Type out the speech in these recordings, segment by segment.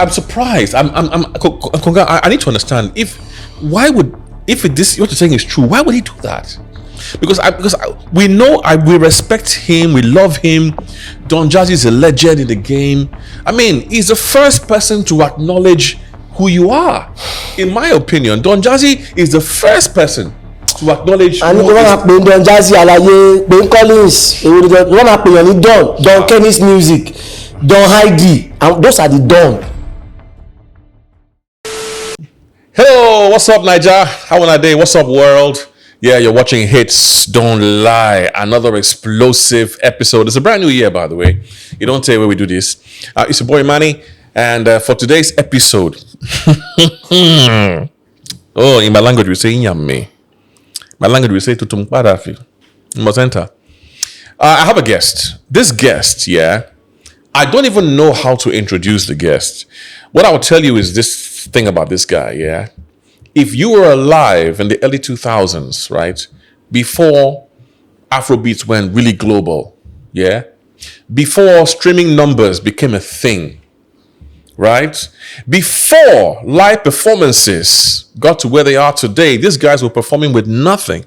I'm surprised. Konga, I need to understand if this what you're saying is true. Why would he do that? Because we know we respect him, we love him. Don Jazzy is a legend in the game. I mean, he's the first person to acknowledge who you are. In my opinion, Don Jazzy is the first person to acknowledge. And you want to Don Jazzy, Alaye, Ben Collins, you want to Don Kenny's music, Don Heidi, and those are the Don. Hello, what's up, Niger? How was that day? What's up, world? Yeah, you're watching Hits Don't Lie, another explosive episode. It's a brand new year, by the way. You don't tell where we do this. It's your boy Manny, and for today's episode, oh, in my language we say "Nyame." My language we say "Tutum Padafi." Mosenta. I have a guest. This guest, yeah, I don't even know how to introduce the guest. What I will tell you is this thing about this guy, yeah. If you were alive in the early 2000s, right, before Afrobeats went really global, yeah, before streaming numbers became a thing, right, before live performances got to where they are today, these guys were performing with nothing.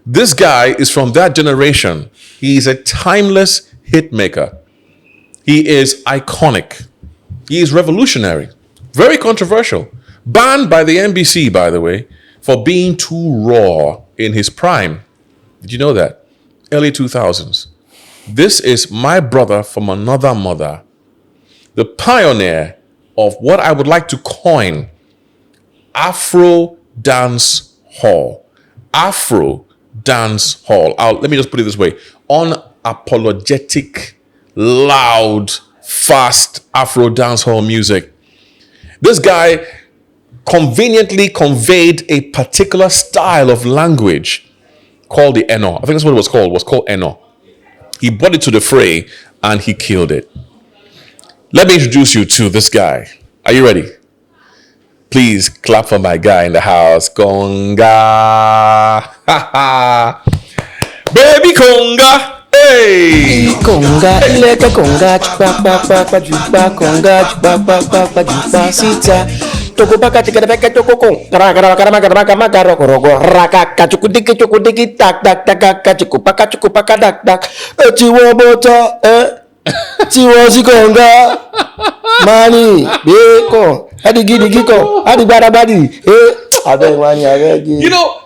This guy is from that generation. He is a timeless hit maker. He is iconic. He is revolutionary, very controversial. Banned by the NBC, by the way, for being too raw in his prime. Did you know that? Early 2000s. This is my brother from another mother, the pioneer of what I would like to coin Afro-Dancehall. Afro-Dancehall. Let me just put it this way. Unapologetic, loud, fast Afro-Dancehall music. This guy conveniently conveyed a particular style of language called the Eno. I think that's what it was called. It was called Eno. He brought it to the fray and he killed it. Let me introduce you to this guy. Are you ready? Please clap for my guy in the house. Konga. Baby Konga. Hey! Konga, ileke konga, chupa, chupa, sita. Toko baka tika baka toko kong. Kara raka chukudiki tak chukupaka dak. Chiwo bota, chiwo zikonga. Mani, beko. Adi giko, adi barabadi. I beg, money, I beg you. You know,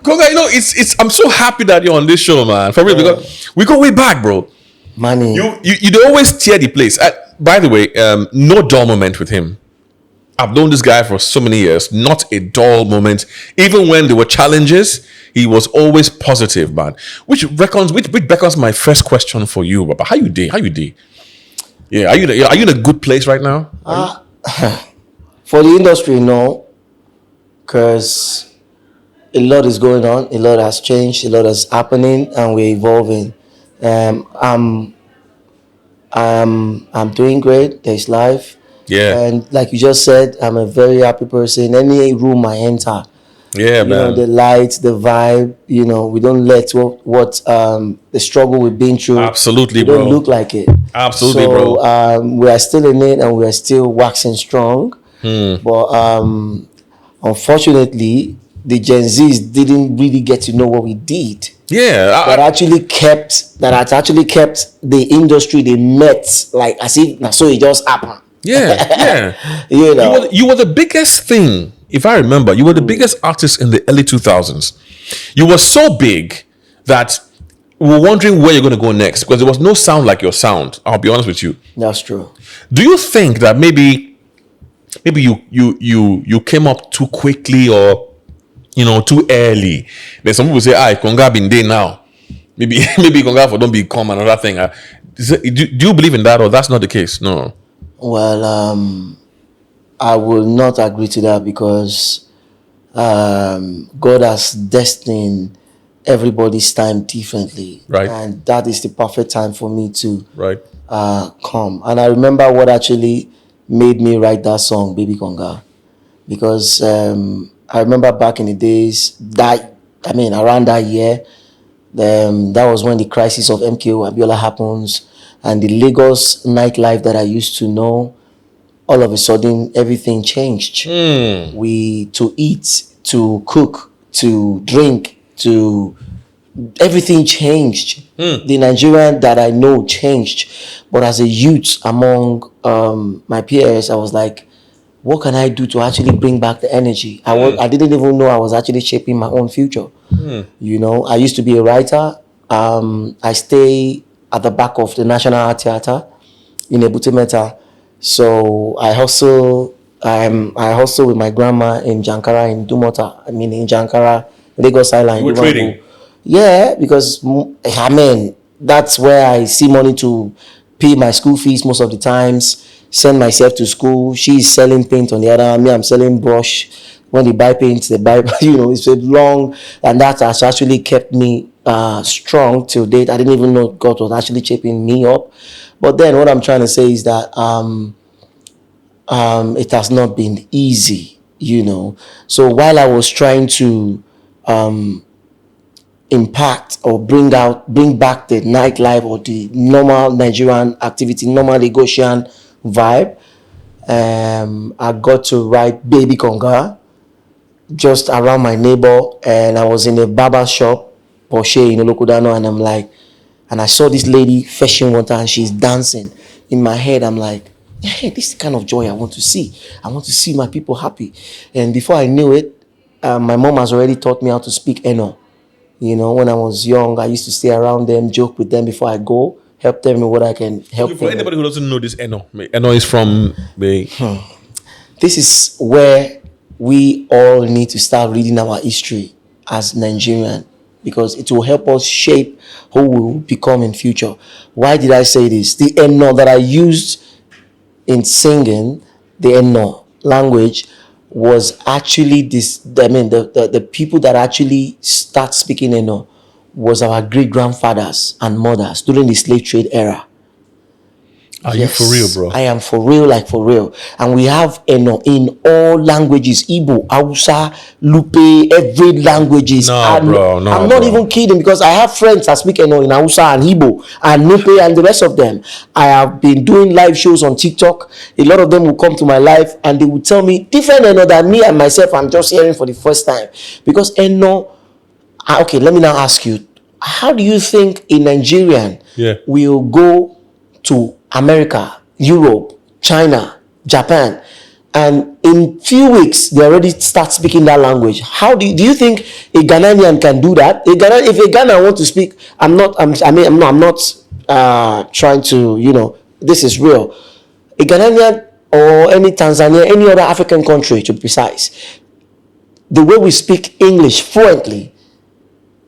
Konga, it's I'm so happy that you're on this show, man. For real, because we go way back, bro. Money. You always tear the place. By the way, no dull moment with him. I've known this guy for so many years. Not a dull moment. Even when there were challenges, he was always positive, man. Which beckons my first question for you, Baba. How you day? Yeah, are you in a good place right now? For the industry, no. Because a lot is going on, a lot has changed, a lot is happening, and we're evolving. I'm doing great. There's life. Yeah. And like you just said, I'm a very happy person. Any room I enter, yeah, man. The light, the vibe. We don't let what the struggle we've been through. Absolutely, bro. Don't look like it. Absolutely, so, bro. We are still in it, and we are still waxing strong. But unfortunately, the Gen Zs didn't really get to know what we did. Yeah, that actually kept the industry. They met like as if so it just happened. Yeah. You were the biggest thing. If I remember, you were the biggest artist in the early 2000s. You were so big that we were wondering where you're going to go next because there was no sound like your sound. I'll be honest with you. That's true. Do you think that maybe you came up too quickly or too early? Then some people say, Konga been there now. Maybe Konga for don't become another thing. Do you believe in that or that's not the case? No. Well, I will not agree to that because God has destined everybody's time differently. Right. And that is the perfect time for me to come. And I remember what actually made me write that song, Baby Konga. Because I remember back in the days, around that year, that was when the crisis of MKO Abiola happens. And the Lagos nightlife that I used to know all of a sudden everything changed. We to eat, to cook, to drink, to everything changed. The Nigerian that I know changed. But as a youth among my peers, I was like, what can I do to actually bring back the energy? I didn't even know I was actually shaping my own future. You know, I used to be a writer. I stay at the back of the National Art Theatre in Ebutimeta. So I hustle with my grandma in Jankara in Dumota. I mean in Jankara, Lagos Island. You were trading? Yeah, because I mean that's where I see money to pay my school fees most of the times. Send myself to school. She's selling paint on the other hand. Me, I'm selling brush. When they buy paint, they buy it's a long, and that has actually kept me strong till date. I didn't even know God was actually shaping me up. But then what I'm trying to say is that it has not been easy, you know. So while I was trying to impact or bring back the nightlife or the normal Nigerian activity, normal Lagosian vibe, I got to write Baby Konga just around my neighbor, and I was in a barber shop, Porsche in Olokudano, and I'm like, and I saw this lady fetching water and she's dancing. In my head, I'm like, hey, this is the kind of joy I want to see. I want to see my people happy. And before I knew it, my mom has already taught me how to speak Eno. You know, when I was young, I used to stay around them, joke with them before I go, help them with what I can help them. For anybody who doesn't know this Eno is from the... This is where we all need to start reading our history as Nigerian, because it will help us shape who we will become in future. Why did I say this? The Eno that I used in singing, the Eno language, was actually this. I mean, the people that actually start speaking Eno was our great grandfathers and mothers during the slave trade era. Are you for real, bro? I am for real, like for real. And we have Eno in all languages: Igbo, Hausa, Lupe, every languages. I'm not even kidding, because I have friends that speak Eno in Hausa and Igbo and Lupe and the rest of them. I have been doing live shows on TikTok. A lot of them will come to my live and they will tell me different Eno than me and myself I'm just hearing for the first time. Because Eno, okay, let me now ask you, how do you think a Nigerian will go to America, Europe, China, Japan, and in few weeks they already start speaking that language? How do you think a Ghanaian can do that? If a Ghana want to speak, I'm not trying to, you know, this is real. A Ghanaian or any Tanzania, any other African country to be precise, the way we speak English fluently,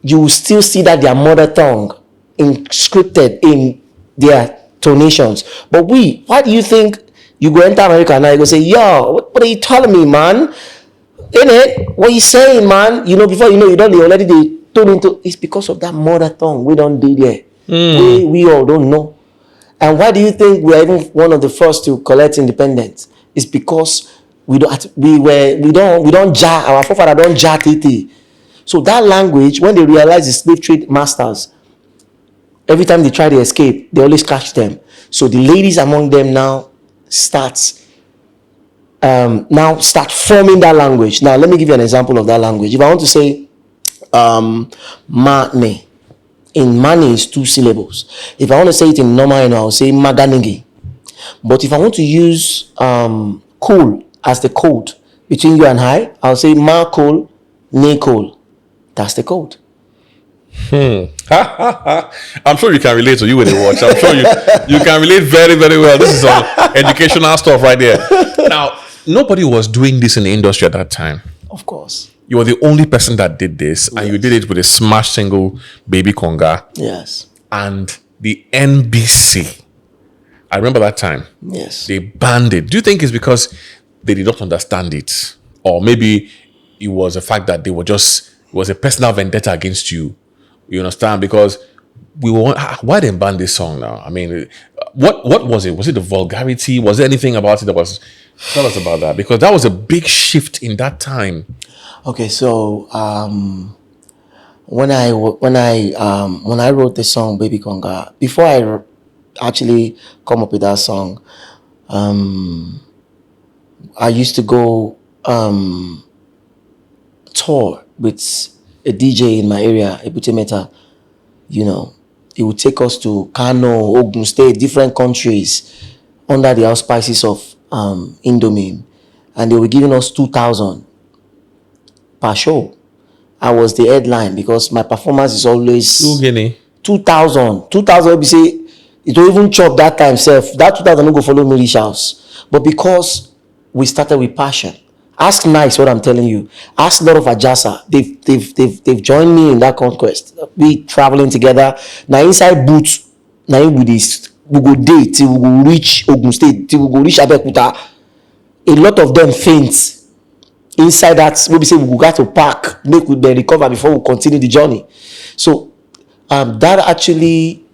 you will still see that their mother tongue inscripted in their donations. But why do you think you go enter America now, you go say, yo, what are you telling me, man? In it, what you saying, man? You know, before you know, you don't already they turn into. It's because of that mother tongue we don't do there. We all don't know. And why do you think we are even one of the first to collect independence? It's because we don't jar, our forefather don't jar TT. So that language, when they realize the slave trade masters, every time they try to escape, they always catch them. So the ladies among them now start forming that language. Now let me give you an example of that language. If I want to say mane, in mane is 2 syllables. If I want to say it in normal, I'll say maganigi. But if I want to use cool as the code between you and I, I'll say ma cool, ne cool. That's the code. I'm sure you can relate to you when you watch. I'm sure you can relate very, very well. This is some educational stuff right there. Now, nobody was doing this in the industry at that time. Of course. You were the only person that did this, and you did it with a smash single, Baby Konga. Yes. And the NBC, I remember that time. Yes. They banned it. Do you think it's because they did not understand it? Or maybe it was the fact that it was a personal vendetta against you? You understand? Because why didn't ban this song now? I mean, what was it? Was it the vulgarity? Was there anything about it that was... Tell us about that, because that was a big shift in that time. Okay, so when I wrote the song Baby Konga, before I actually come up with that song, I used to go tour with a DJ in my area, Ebute Meta. You know, he would take us to Kano, Ogun State, different countries under the auspices of Indomine, and they were giving us 2,000 per show. I was the headline because my performance is always 2,000. 2,000 we say it will even chop that time self. That 2,000 will go follow me reach house. But because we started with passion. Ask Nice what I'm telling you. Ask a lot of Ajasa. They've joined me in that conquest. We traveling together. Now inside boots, now with this, we go date till we go reach Ogun State, till we go reach Abeokuta. A lot of them faint inside that. Maybe say we got to park, make we then recover before we continue the journey. So that actually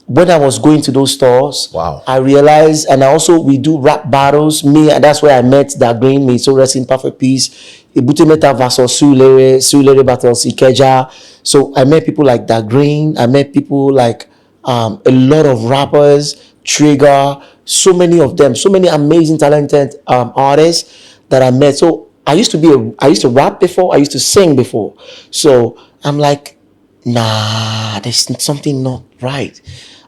when I was going to those stores, wow, I realized, and we do rap battles. Me, and that's where I met that Green. Me, so rest in perfect peace. Ebute Meta versus Sulere battles Ikeja. So I met people like that Green. I met people like a lot of rappers, Trigger, so many of them, so many amazing, talented artists that I met. So I used to rap before. I used to sing before. So I'm like, nah, there's something not right.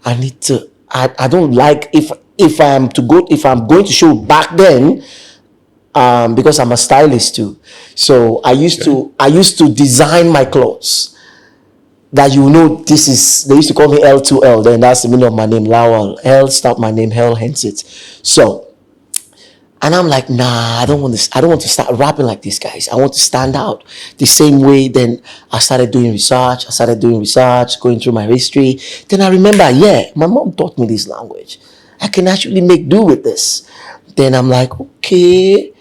I need to. I don't like if I'm going to show back then, because I'm a stylist too. So I used to design my clothes. That they used to call me L2L. Then that's the meaning of my name, Lawal. L start my name, Hell hence it. So. And I'm like, nah, I don't want to start rapping like these guys. I want to stand out the same way. Then I started doing research, going through my history. Then I remember, my mom taught me this language. I can actually make do with this. Then I'm like, okay,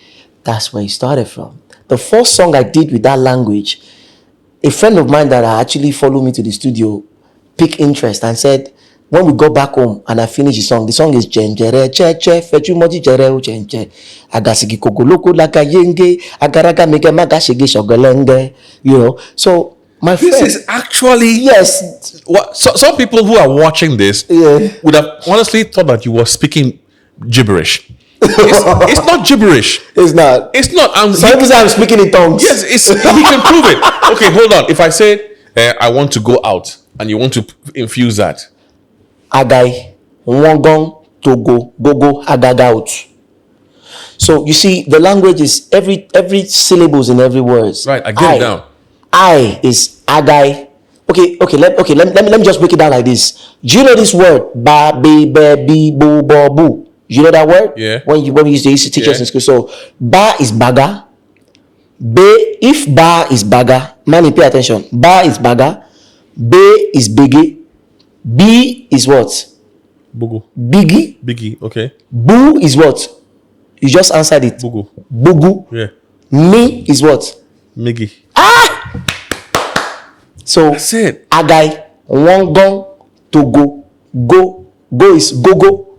that's where it started from. The first song I did with that language, a friend of mine that actually followed me to the studio picked interest and said, when we go back home and I finish the song is Jenjere Cheche Fechumoji Jereu Chenche Agasigi Kogoloko Lakayenge Agaraga Mega Magashigi Shogalenge. So my friend, this is actually, yes. What some people who are watching this would have honestly thought that you were speaking gibberish. It's not gibberish. It's not. I'm speaking in tongues. Yes, he can prove it. Okay, hold on. If I say I want to go out and you want to infuse that. Agai, Wongong, Togo, Gogo, Agaga out. So you see, the language is every syllables in every word. Right, I get it down. I is Agai. Okay. Let me just break it down like this. Do you know this word? Ba, be, be, bo, bo, boo. You know that word? Yeah. When we used to teach us in school. So ba is baga. If ba is baga, man, pay attention. Ba is baga. Be is biggie. B is what? Bugu. Biggie, okay. Boo is what? You just answered it. Bugu. Yeah. Me is what? Miggy. So that's it. Agai, Wongong, Togo, go is Gogo,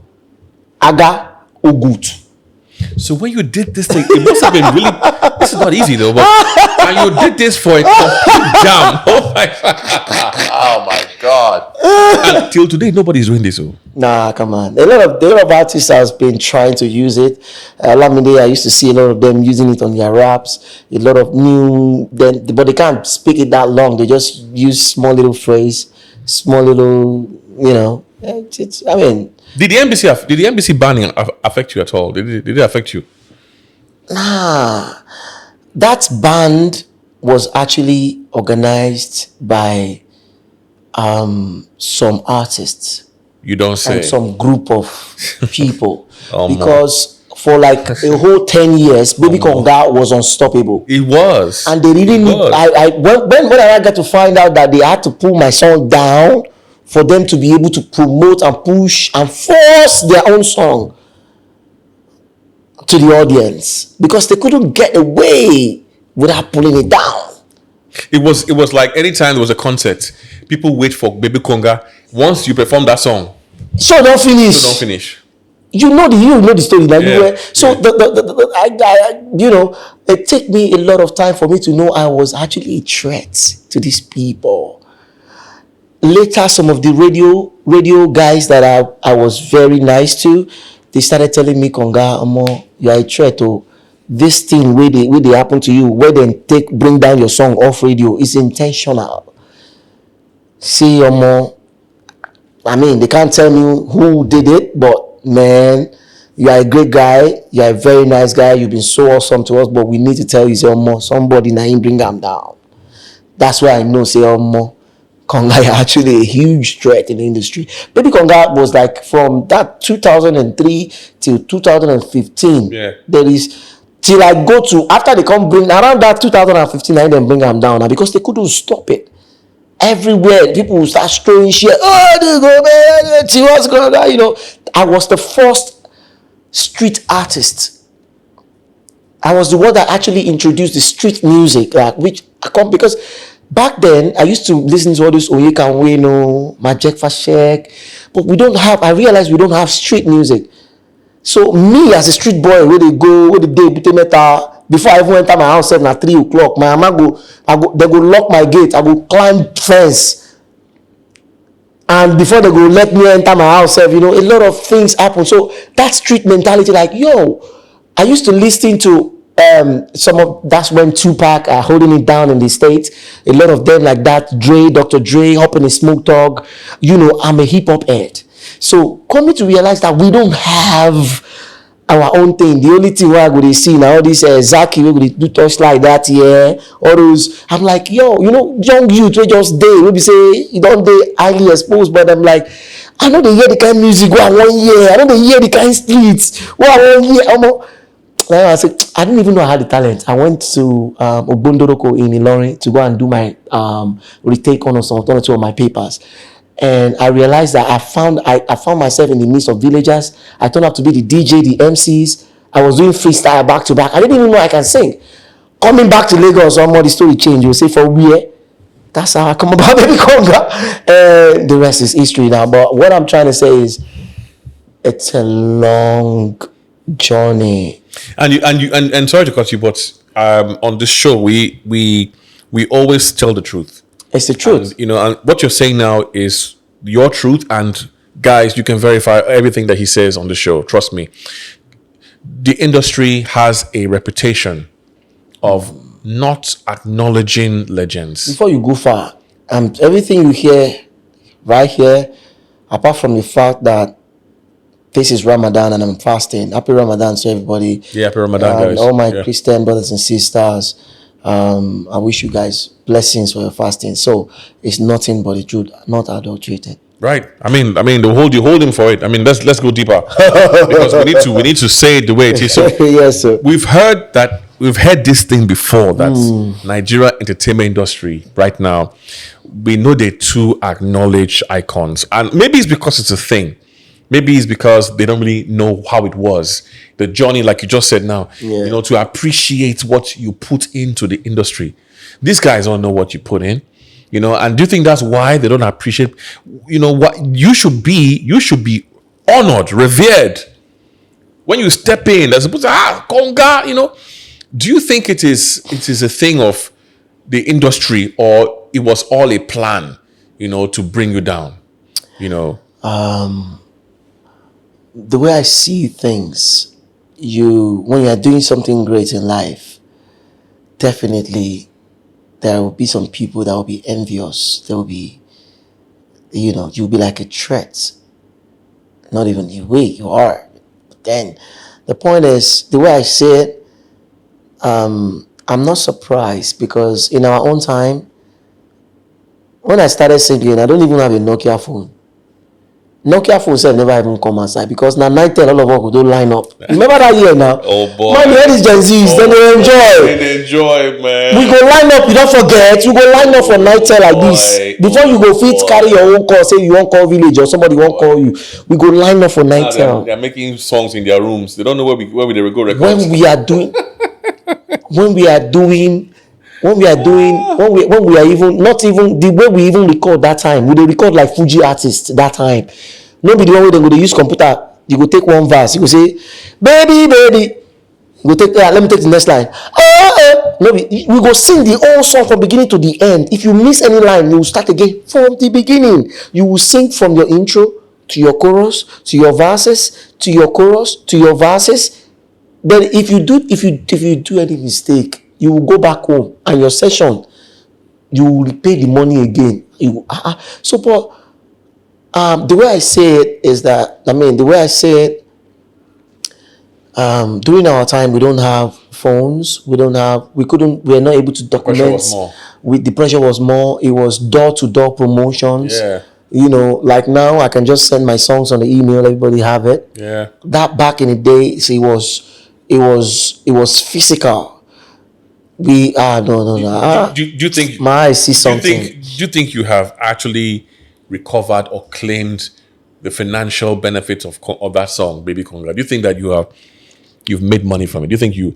Aga, Ogut. So when you did this thing, it must have been really. This is not easy though, but and you did this for a complete jam. Oh my god! And till today, nobody's doing this. Nah, come on. A lot of artists has been trying to use it. Lamide, I used to see a lot of them using it on their raps. A lot of but they can't speak it that long. They just use small little phrase, small little, I mean. Did the NBC banning affect you at all? Did it affect you? Nah, that band was actually organized by some artists. You don't say. And some group of people. Because for like a whole 10 years, Baby Konga was unstoppable. It was. And they didn't. When I got to find out that they had to pull my song down for them to be able to promote and push and force their own song to the audience, because they couldn't get away without pulling it down. It was like anytime there was a concert, people wait for Baby Konga. Once you perform that song, so don't finish. You know the story that you were. So it took me a lot of time for me to know I was actually a threat to these people. Later, some of the radio guys that I was very nice to, they started telling me, Konga, you are a threat. Oh, this thing where they happen to you, where they bring down your song off radio is intentional. See, I mean, they can't tell me who did it, but man, you are a great guy. You are a very nice guy. You've been so awesome to us, but we need to tell you, say, somebody now bring them down. That's why I know, say, Konga is actually a huge threat in the industry. Baby Konga was like from that 2003 till 2015. Yeah. There is till I go to after they come bring around that 2015, I then bring them down now because they couldn't stop it. Everywhere people will start throwing shit. Oh, they go, man. See what's going on? You know, I was the first street artist. I was the one that actually introduced the street music, like which I come because back then I used to listen to all this Oyeka Weno, Majek Fashek, but I realized we don't have street music. So me as a street boy, where they day metal, before I even enter my house at 3 o'clock, my mama they go lock my gate, I go climb fence. And before they go let me enter my house, a lot of things happen. So that street mentality, like, I used to listen to that's when Tupac are holding it down in the States. A lot of them like that, Dr. Dre, Hop in a Smoke Dog. I'm a hip hop head. So coming to realize that we don't have our own thing. The only thing where I go see now all this Zaki we go do touch like that, all those. I'm like, young youth we just day. We be say you don't they highly exposed, but I'm like, I know they hear the kind of music go 1 year. I know they hear the kind of streets. 1 year. I said, I didn't even know I had the talent. I went to Ogbondoroko in Ilorin to go and do my retake on some of my papers. And I realized that I found myself in the midst of villagers. I turned out to be the DJ, the MCs. I was doing freestyle back to back. I didn't even know I can sing. Coming back to Lagos, the story changed. You say for where? That's how I come about Baby Konga. And the rest is history now. But what I'm trying to say is, it's a long journey. And sorry to cut you, but on this show we always tell the truth. It's the truth. And what you're saying now is your truth, and guys, you can verify everything that he says on the show. Trust me. The industry has a reputation of not acknowledging legends. Before you go far, everything you hear right here, apart from the fact that this is Ramadan and I'm fasting. Happy Ramadan to everybody. Yeah, happy Ramadan, guys. All my Christian brothers and sisters. I wish you guys blessings for your fasting. So it's nothing but the truth, not adulterated. Right. I mean, they'll hold him for it. I mean, let's go deeper because we need to say it the way it is. So yes, sir. We've heard this thing before that Nigeria entertainment industry right now, we know they too acknowledge icons, and maybe it's because it's a thing. Maybe it's because they don't really know how it was. The journey, like you just said now, to appreciate what you put into the industry. These guys don't know what you put in, and do you think that's why they don't appreciate, what you should be honored, revered. When you step in, they're supposed to, Konga, do you think it is a thing of the industry, or it was all a plan, to bring you down, The way I see things, when you are doing something great in life, definitely there will be some people that will be envious. There will be, you'll be like a threat. Not even the way you are. But then the point is, the way I say it, I'm not surprised because in our own time, when I started singing, I don't even have a Nokia phone. Nokia phone said never even come outside because now 9-10 all of us don't line up. Remember that year now? Oh boy. Man, all these Gen Zs, then they enjoy. They enjoy, man. We go line up, you don't forget. We go line up for 9-10 like this. Before you go fit carry your own call, say you won't call village or somebody won't call you. We go line up for 9-10. They're making songs in their rooms. They don't know where we go records. When we are even not even the way we even record that time, we dey record like Fuji artists that time. No be the one way they go dey use computer. You go take one verse, you go say, baby. You go take let me take the next line. No, we go sing the whole song from beginning to the end. If you miss any line, you will start again from the beginning. You will sing from your intro to your chorus to your verses to your chorus, to your verses. Then if you do any mistake, you will go back home and your session, you will pay the money again. So, but the way I say it is that, during our time, we don't have phones. We're not able to document. The pressure was more. It was door-to-door promotions. Yeah. You know, like now, I can just send my songs on the email. Everybody have it. Yeah. That back in the day, it was physical. Do you think my eyes see something? Do you think you have actually recovered or claimed the financial benefits of that song, Baby Konga? Do you think that you've made money from it? Do you think if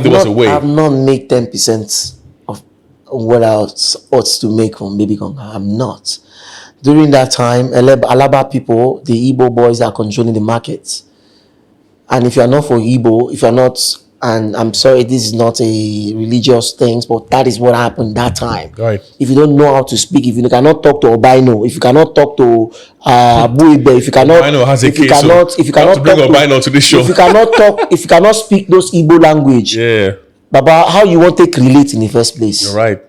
there was a way? I've not made 10% of what I ought to make from Baby Konga. I'm not. During that time, Alaba people, the Igbo boys are controlling the market. And if you're not for Igbo, if you're not, and I'm sorry, this is not a religious thing, but that is what happened that time. Right. If you don't know how to speak, if you cannot talk to Obino, if you cannot talk to Abu Ibe, if you cannot bring Obino to this show, if you cannot speak those Igbo language, yeah, Baba, how you want to relate in the first place?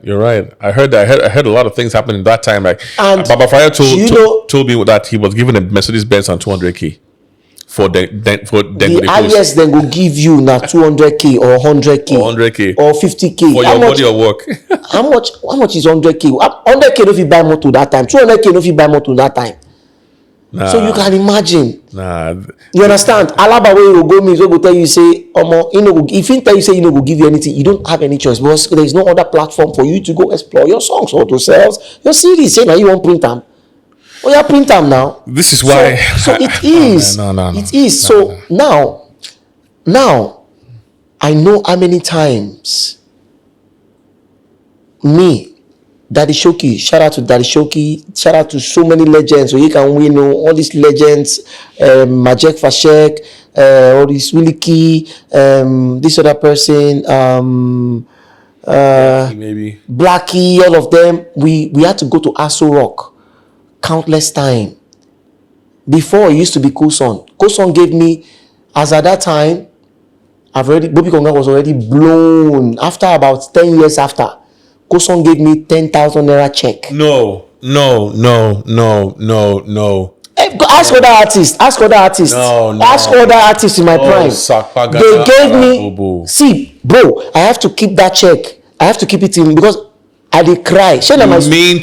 You're right. I heard a lot of things happening that time. Like, and Baba Fire told me that he was given a Mercedes Benz on 200K. For the highest then will give you now 200K or 100K or 50K for your body of work. how much is 100K? 100K if you buy more to that time, 200K if you buy more to that time. So you can imagine. You understand? Alaba where you go, me so go tell you say, if he tell you say go give you anything, you don't have any choice because there is no other platform for you to go explore your songs or to sell your CDs. Say now you won't print them. Oh, yeah, print them now. This is why. So it is. It is. So now, I know how many times me, Daddy Shoki, shout out to Daddy Shoki, shout out to so many legends. So you can win all these legends, Majek Fashek, all these Willie Key, this other person, maybe Blackie, all of them. We had to go to Aso Rock countless time. Before it used to be Koson. Koson gave me, as at that time, Bobby Konga was already blown. After about 10 years after, Koson gave me 10,000 naira check. No. Hey, ask other artists. Ask other artists in my prime. They gave me. See, bro, I have to keep that check. I have to keep it in because I dey cry. Share my studio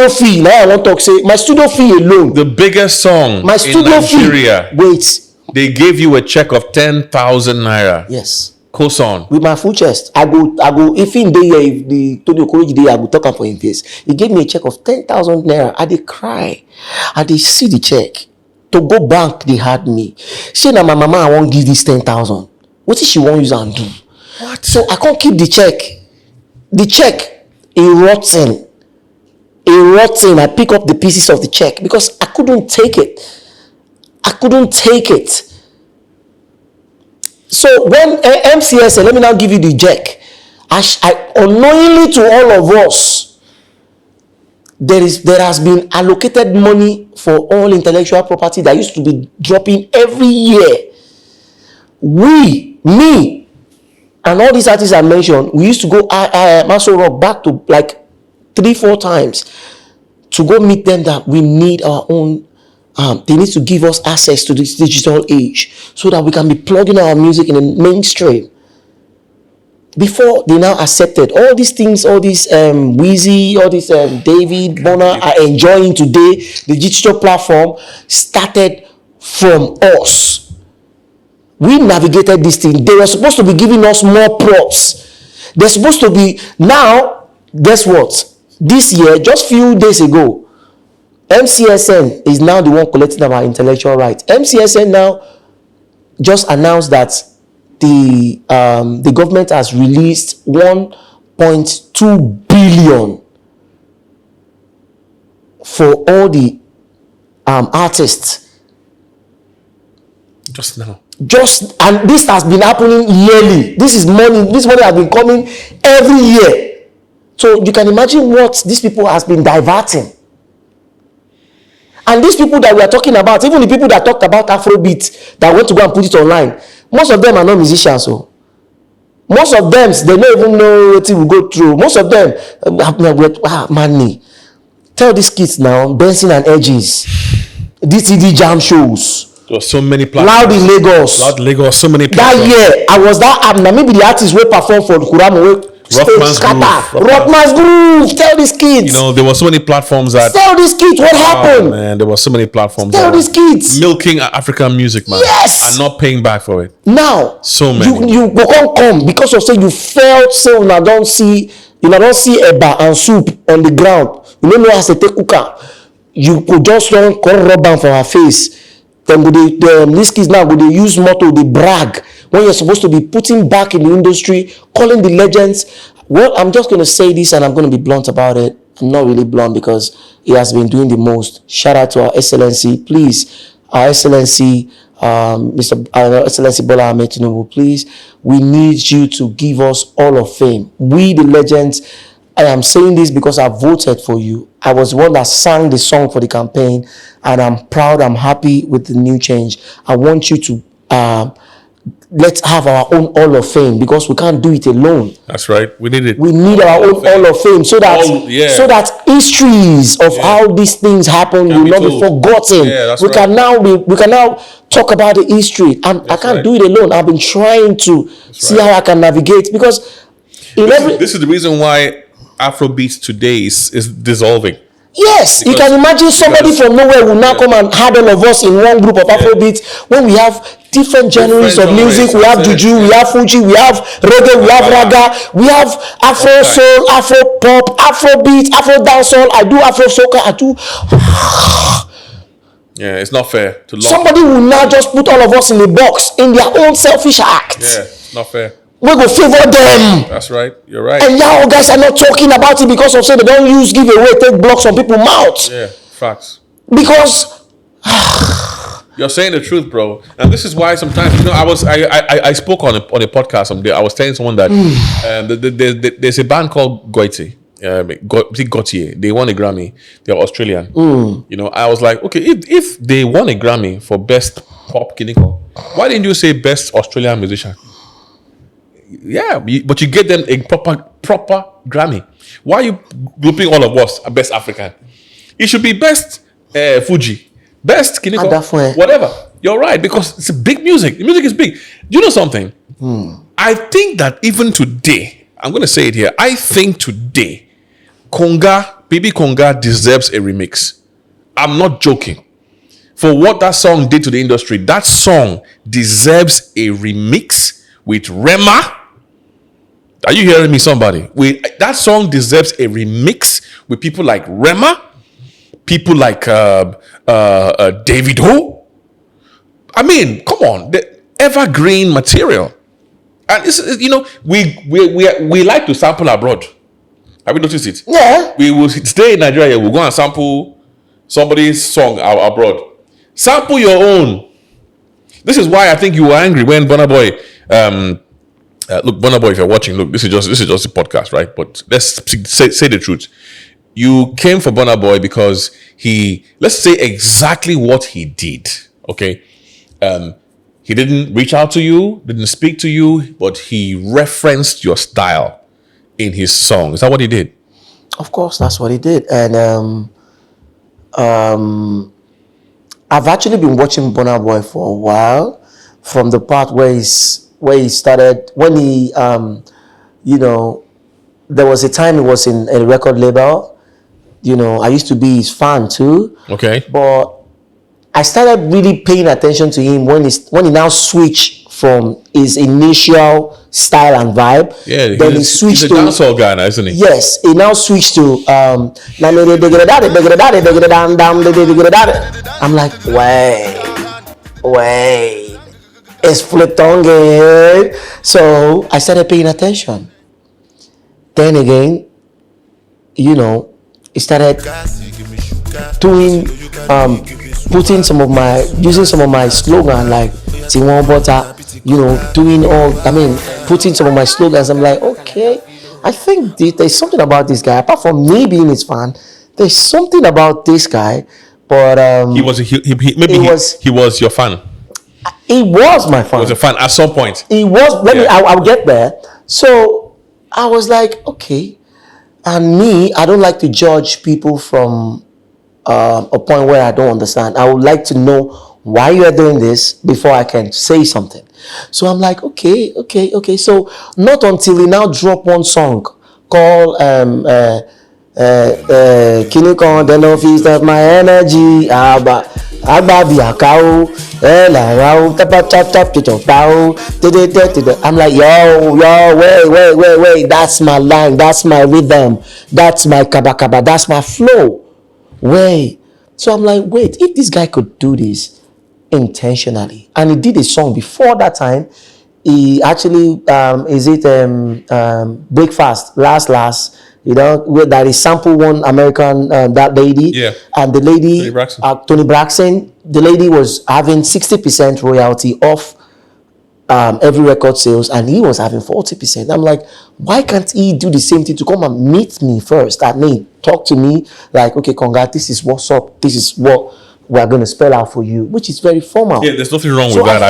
fee. Now I want to talk. Say my studio fee alone. The biggest song my studio in Nigeria. Fee. Wait. They gave you a check of 10,000 naira. Yes. Koson. With my full chest. I go. If in the year, if the Tony Okoroji day, I go talk for him face. He gave me a check of 10,000 naira. I dey cry. I dey see the check. To go bank, they had me. Say now my mama, I won't give this 10,000. What if she won't use and do? What? So I can't keep the check. The check, rotten. I pick up the pieces of the check because I couldn't take it. So when MCS, let me now give you the check. I unknowingly to all of us, there has been allocated money for all intellectual property that used to be dropping every year. Me, and all these artists I mentioned, we used to go Maso Rock back to like 3-4 times to go meet them that we need our own. They need to give us access to this digital age so that we can be plugging our music in the mainstream. Before they now accepted all these things, all these Weezy, all these David, Burna are enjoying today. The digital platform started from us. We navigated this thing. They were supposed to be giving us more props. They're supposed to be now. Guess what? This year, just few days ago, MCSN is now the one collecting our intellectual rights. MCSN now just announced that the government has released 1.2 billion for all the artists. Just now. And this has been happening yearly. This money has been coming every year. So you can imagine what these people has been diverting. And these people that we are talking about, even the people that talked about Afrobeat that went to go and put it online, most of them are not musicians. So most of them, they don't even know what we go through. Most of them, money. Tell these kids now, Benson and Edges, DTD jam shows. There were so many platforms. Loud in Lagos. Loud Lagos, so many platforms. That year, I was that now maybe the artist will perform for Kuramo. Rockman's Groove. Tell these kids. You know, there were so many platforms that. Tell these kids what happened. Man, there were so many platforms. Tell these kids. Milking African music, man. Yes. And not paying back for it. Now, so many. You can't come because of say you felt say you don't see eba and soup on the ground. You don't know how to take cooker. You could just run rub down for her face. Then these kids now they use motto, they brag when you're supposed to be putting back in the industry, calling the legends. Well, I'm just going to say this and I'm going to be blunt about it. I'm not really blunt because he has been doing the most. Shout out to our Excellency. Please, our Excellency, Our Excellency Bola Ahmed Tinubu, please, we need you to give us all of fame. We, the legends, I am saying this because I voted for you. I was the one that sang the song for the campaign, and I'm proud, I'm happy with the new change. I want you to let's have our own Hall of Fame because we can't do it alone. That's right. We need it. We need our own Hall of Fame so that histories of how these things happen will not be forgotten. Yeah, we can now talk about the history, and I can't do it alone. I've been trying to see how I can navigate because this is the reason why Afrobeats today is dissolving. Yes, you can imagine somebody from nowhere will now come and add all of us in one group of Afrobeats when we have different genres of music. We have juju, we have fuji, we have reggae, we have raga, we have Afro soul, Afro pop, Afrobeat, Afro-Dancehall. I do Afro soca, I do. Yeah, it's not fair to somebody will now just put all of us in a box in their own selfish act. Yeah, it's not fair. We go favor them. That's right. You're right. And y'all guys are not talking about it because of say they don't use giveaway, take blocks on people's mouths. Yeah, facts. Because you're saying the truth, bro. And this is why sometimes I spoke on a podcast someday. I was telling someone that there's a band called Gautier. They won a Grammy. They're Australian. You know, I was like, okay, if they won a Grammy for best pop kiniko, why didn't you say best Australian musician? Yeah, but you get them a proper Grammy. Why are you grouping all of us best African? It should be best Fuji, best Kiniko, whatever. You're right, because it's a big music. The music is big. Do you know something? I think that even today, I'm going to say it here. I think today, Baby Konga deserves a remix. I'm not joking. For what that song did to the industry, that song deserves a remix with Rema. Are you hearing me, somebody? That song deserves a remix with people like Rema, people like David Ho. I mean, come on, the evergreen material. And we like to sample abroad. Have you noticed it? Yeah. We will stay in Nigeria. We'll go and sample somebody's song abroad. Sample your own. This is why I think you were angry when Burna Boy. Look, Burna Boy, if you're watching, look, this is just a podcast, right? But let's say the truth. You came for Burna Boy because let's say exactly what he did. Okay, he didn't reach out to you, didn't speak to you, but he referenced your style in his song. Is that what he did? Of course, that's what he did, and I've actually been watching Burna Boy for a while, from the part where he started, when he, there was a time he was in a record label. I used to be his fan too. Okay. But I started really paying attention to him when he now switched from his initial style and vibe. Yeah, then he switched he's a dancehall guy now, isn't he? Yes, he now switched to I'm like, wait. It's flitongue. So I started paying attention. Then again, he started doing, using some of my slogan like Tiwon Butter, putting some of my slogans. I'm like, okay, I think there's something about this guy. Apart from me being his fan, there's something about this guy But he was he was your fan. He was my fan. He was a fan at some point. He was. I'll get there. So I was like, okay. And me, I don't like to judge people from a point where I don't understand. I would like to know why you are doing this before I can say something. So I'm like, okay. So not until he now drop one song called Kini Kon, the no feast of my energy. Agba biakao, la tap. I'm like, yo, wait. That's my line. That's my rhythm. That's my kaba. That's my flow. Wait. So I'm like, wait, if this guy could do this intentionally, and he did a song before that time, he actually Breakfast last, you know, that he sampled one American that lady, and the lady Tony Braxton, the lady was having 60% royalty off every record sales, and he was having 40%. I'm like, why can't he do the same thing to come and meet me first? I mean, talk to me like, okay, Konga, this is what's up. This is what we're going to spell out for you, which is very formal. Yeah, there's nothing wrong with that. I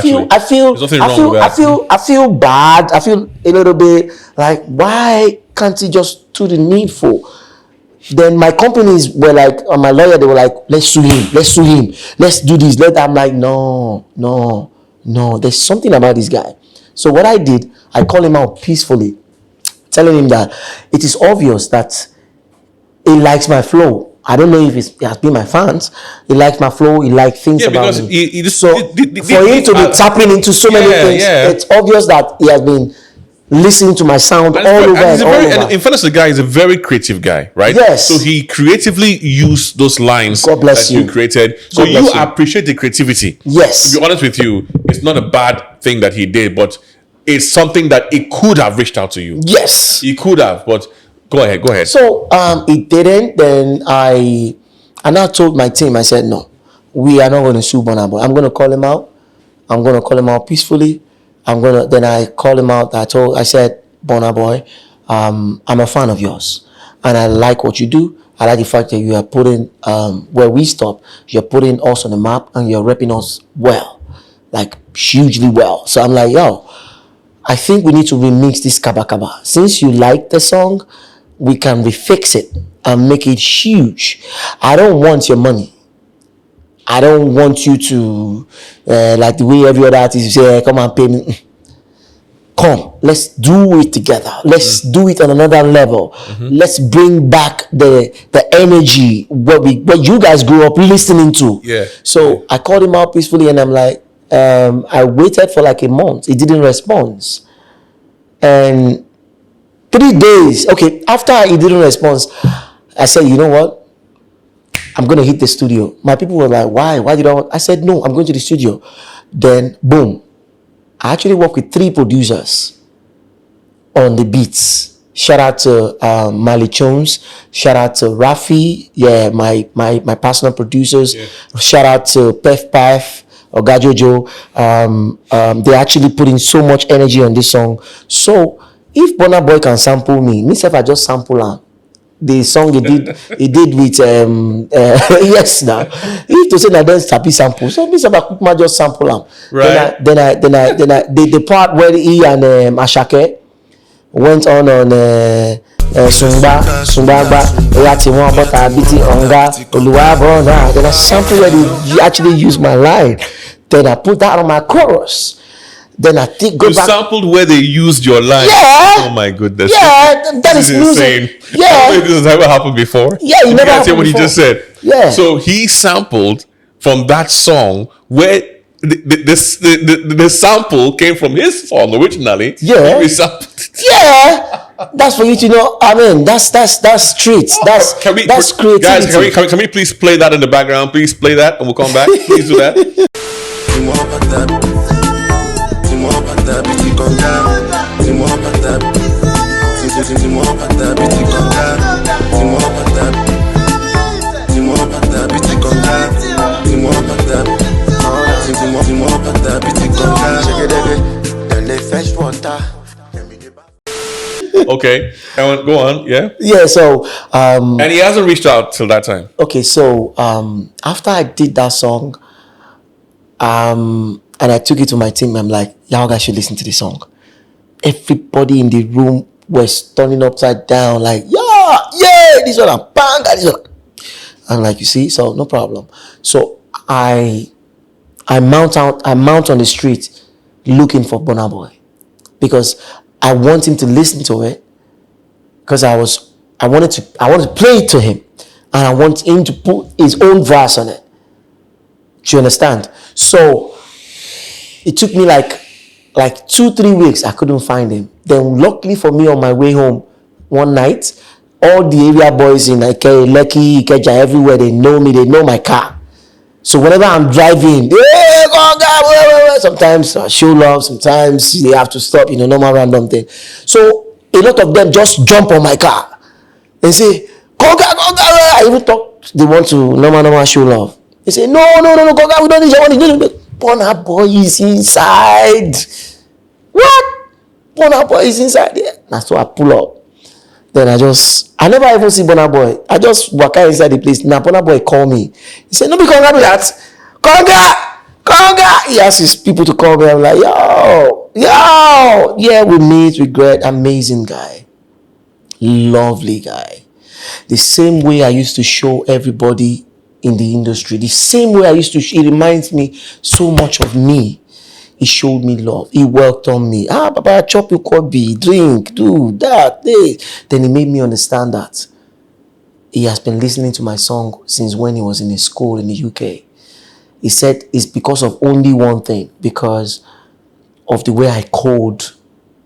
feel bad. I feel a little bit like, why can't he just do the needful? Then my companies were like, my lawyer, they were like, let's sue him, let's do this. I'm like, no, there's something about this guy. So what I did, I called him out peacefully, telling him that it is obvious that he likes my flow. I don't know if he has been my fans. He likes my flow. He likes things about me. For him to be tapping into so many things, it's obvious that he has been listening to my sound all over. And in fairness, the guy is a very creative guy, right? Yes. So he creatively used those lines that you created. So you appreciate the creativity. Yes. To be honest with you, it's not a bad thing that he did, but it's something that he could have reached out to you. Yes. He could have, but go ahead. So it didn't. Then I now told my team, I said, no, we are not going to sue Burna Boy. I'm going to call him out. I'm going to call him out peacefully. Then I called him out. I said, Burna Boy, I'm a fan of yours, and I like what you do. I like the fact that you are putting where we stop, you're putting us on the map, and you're repping us well, like hugely well. So I'm like, yo, I think we need to remix this kaba. Since you like the song, we can refix it and make it huge. I don't want your money. I don't want you to, like the way every other artist say, come and pay me. Come, let's do it together. Let's do it on another level. Let's bring back the energy, what you guys grew up listening to. Yeah. So I called him out peacefully, and I'm like, I waited for like a month. He didn't respond. And 3 days, okay, after he didn't respond, I said, you know what? I'm going to hit the studio. My people were like, why? Why did I said, no, I'm going to the studio. Then, boom. I actually work with 3 producers on the beats. Shout out to Mali Jones. Shout out to Rafi. Yeah, my personal producers. Yeah. Shout out to Pef or Gajojo. They actually put in so much energy on this song. So, if Burna Boy can sample me, myself I just sample him. The song he did with yes now. If to say that there's happy sample, so myself I could just sample him. Right. Then I the part where he and Ashake went on Sungba Yati one but I beat it Onga Oluwabona. Then I sample where he actually used my line. Then I put that on my chorus. Then I think go back. You sampled where they used your line. Yeah. Oh my goodness. Yeah, that is insane. Yeah. I don't know if this has ever happened before. Yeah, you never happened what before. He just said. Yeah. So he sampled from that song where the sample came from his song originally. Yeah. Yeah. That's for you to know. I mean, that's streets. That's creativity. Guys, can we please play that in the background? Please play that, and we'll come back. Please do that. Okay, go on. Yeah. Yeah, so And he hasn't reached out till that time. okay, so after I did that song, and I took it to my team, I'm like, y'all guys should listen to this song. Everybody in the room was turning upside down, like, yeah, this one, bang, this one. I'm like, you see, so no problem. So I mount on the street looking for Burna Boy because I want him to listen to it because I wanted to play it to him and I want him to put his own verse on it. Do you understand? So it took me like 2-3 weeks. I couldn't find him. Then luckily for me, on my way home one night, all the area boys in Lekki, Ikeja, everywhere, they know me. They know my car. So whenever I'm driving, hey, Konga, sometimes I show love. Sometimes they have to stop. Normal random thing. So a lot of them just jump on my car and say, Konga. I even talk. They want to normal show love. They say, no, Konga, we don't need your money. Burna Boy is inside. What? Burna Boy is inside there. That's why I pull up. Then I never even see Burna Boy. I just walk out inside the place. Now Burna Boy call me. He said, no, be Konga do that. Konga. He asks his people to call me. I'm like, yo. Yeah, we meet, we great. Amazing guy. Lovely guy. The same way I used to show everybody in the industry, the same way I used to, it reminds me so much of me. He showed me love. He worked on me. Papa, chop your kobe, drink, do that, this. Then he made me understand that he has been listening to my song since when he was in his school in the UK. He said it's because of only one thing, because of the way I code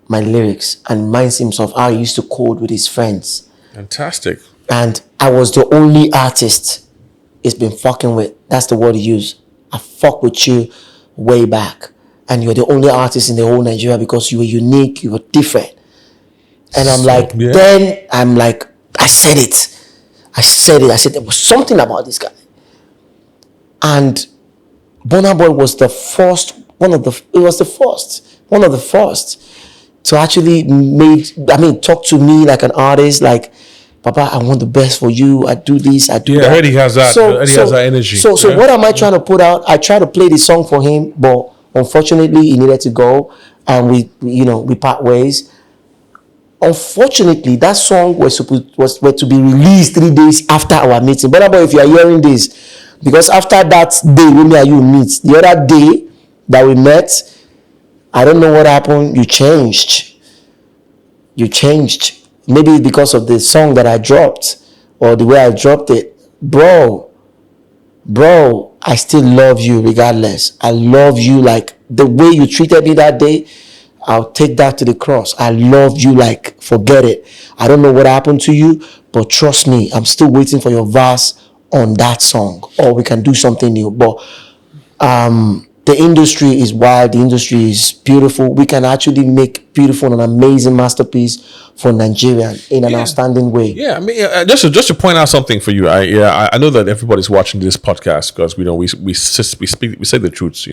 my lyrics, and reminds him of how he used to code with his friends. Fantastic. And I was the only artist he's been fucking with. That's the word he used. I fuck with you way back. And you're the only artist in the whole Nigeria because you were unique, you were different. And I'm like, yeah. Then I'm like, I said there was something about this guy. And Burna Boy was one of the first to actually talk to me like an artist, like, Papa, I want the best for you. I do this, I do that. Yeah, I heard he has that. Has that energy. So what am I trying to put out? I try to play the song for him, but unfortunately, he needed to go, and we part ways. Unfortunately, that song was to be released 3 days after our meeting. Burna Boy, if you are hearing this, because after that day, when me and you meet, the other day that we met, I don't know what happened. You changed. Maybe it's because of the song that I dropped or the way I dropped it. Bro, I still love you regardless. I love you like the way you treated me that day. I'll take that to the cross. I love you like forget it. I don't know what happened to you, but trust me, I'm still waiting for your verse on that song, or we can do something new. But the industry is wild. The industry is beautiful. We can actually make beautiful and amazing masterpiece for Nigerian in an outstanding way. Yeah, I mean, just to point out something for you. I know that everybody's watching this podcast because we say the truths.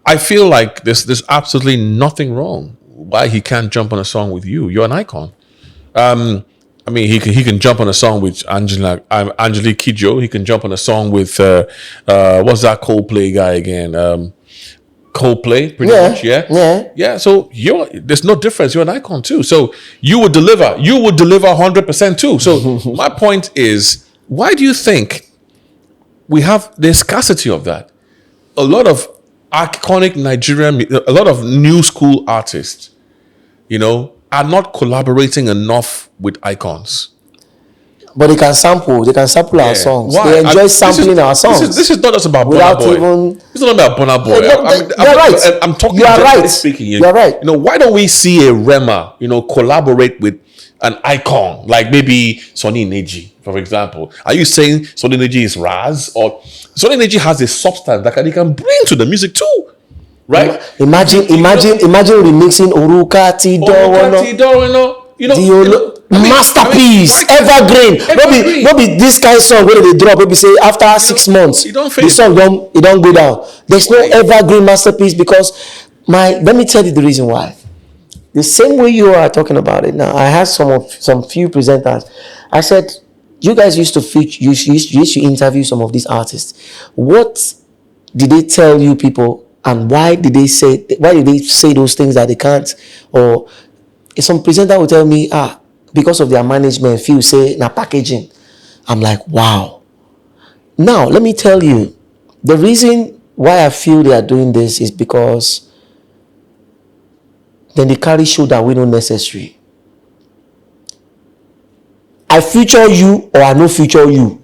I feel like there's absolutely nothing wrong why he can't jump on a song with you. You're an icon. I mean, he can jump on a song with Angelique Kidjo. He can jump on a song with what's that Coldplay guy again? Coldplay, pretty much, yeah. So there's no difference. You're an icon too. So you would deliver. You would deliver 100% too. So my point is, why do you think we have the scarcity of that? A lot of iconic Nigerian, a lot of new school artists, are not collaborating enough with icons. But they can sample our songs. Why? They enjoy sampling our songs. This is not just about Burna Boy. It's not about Burna Boy. You're right. I'm talking generally speaking. You're right. Why don't we see a Rema, collaborate with an icon like maybe Sonny Neji, for example? Are you saying Sonny Neji is Raz, or Sonny Neji has a substance that he can bring to the music too? Right? Imagine remixing Oruka Tidoro. Masterpiece, evergreen. Maybe this kind of song where they drop. Maybe say after 6 months, the song don't go down. There's no evergreen masterpiece because let me tell you the reason why. the same way you are talking about it now. I had some few presenters. I said, you guys used to interview some of these artists. What did they tell you people, and why did they say those things that they can't? Or some presenter will tell me, because of their management, Feud say na packaging. I'm like, wow. Now let me tell you, the reason why I feel they are doing this is because then they carry show that we don't necessary. I feature you or I no feature you.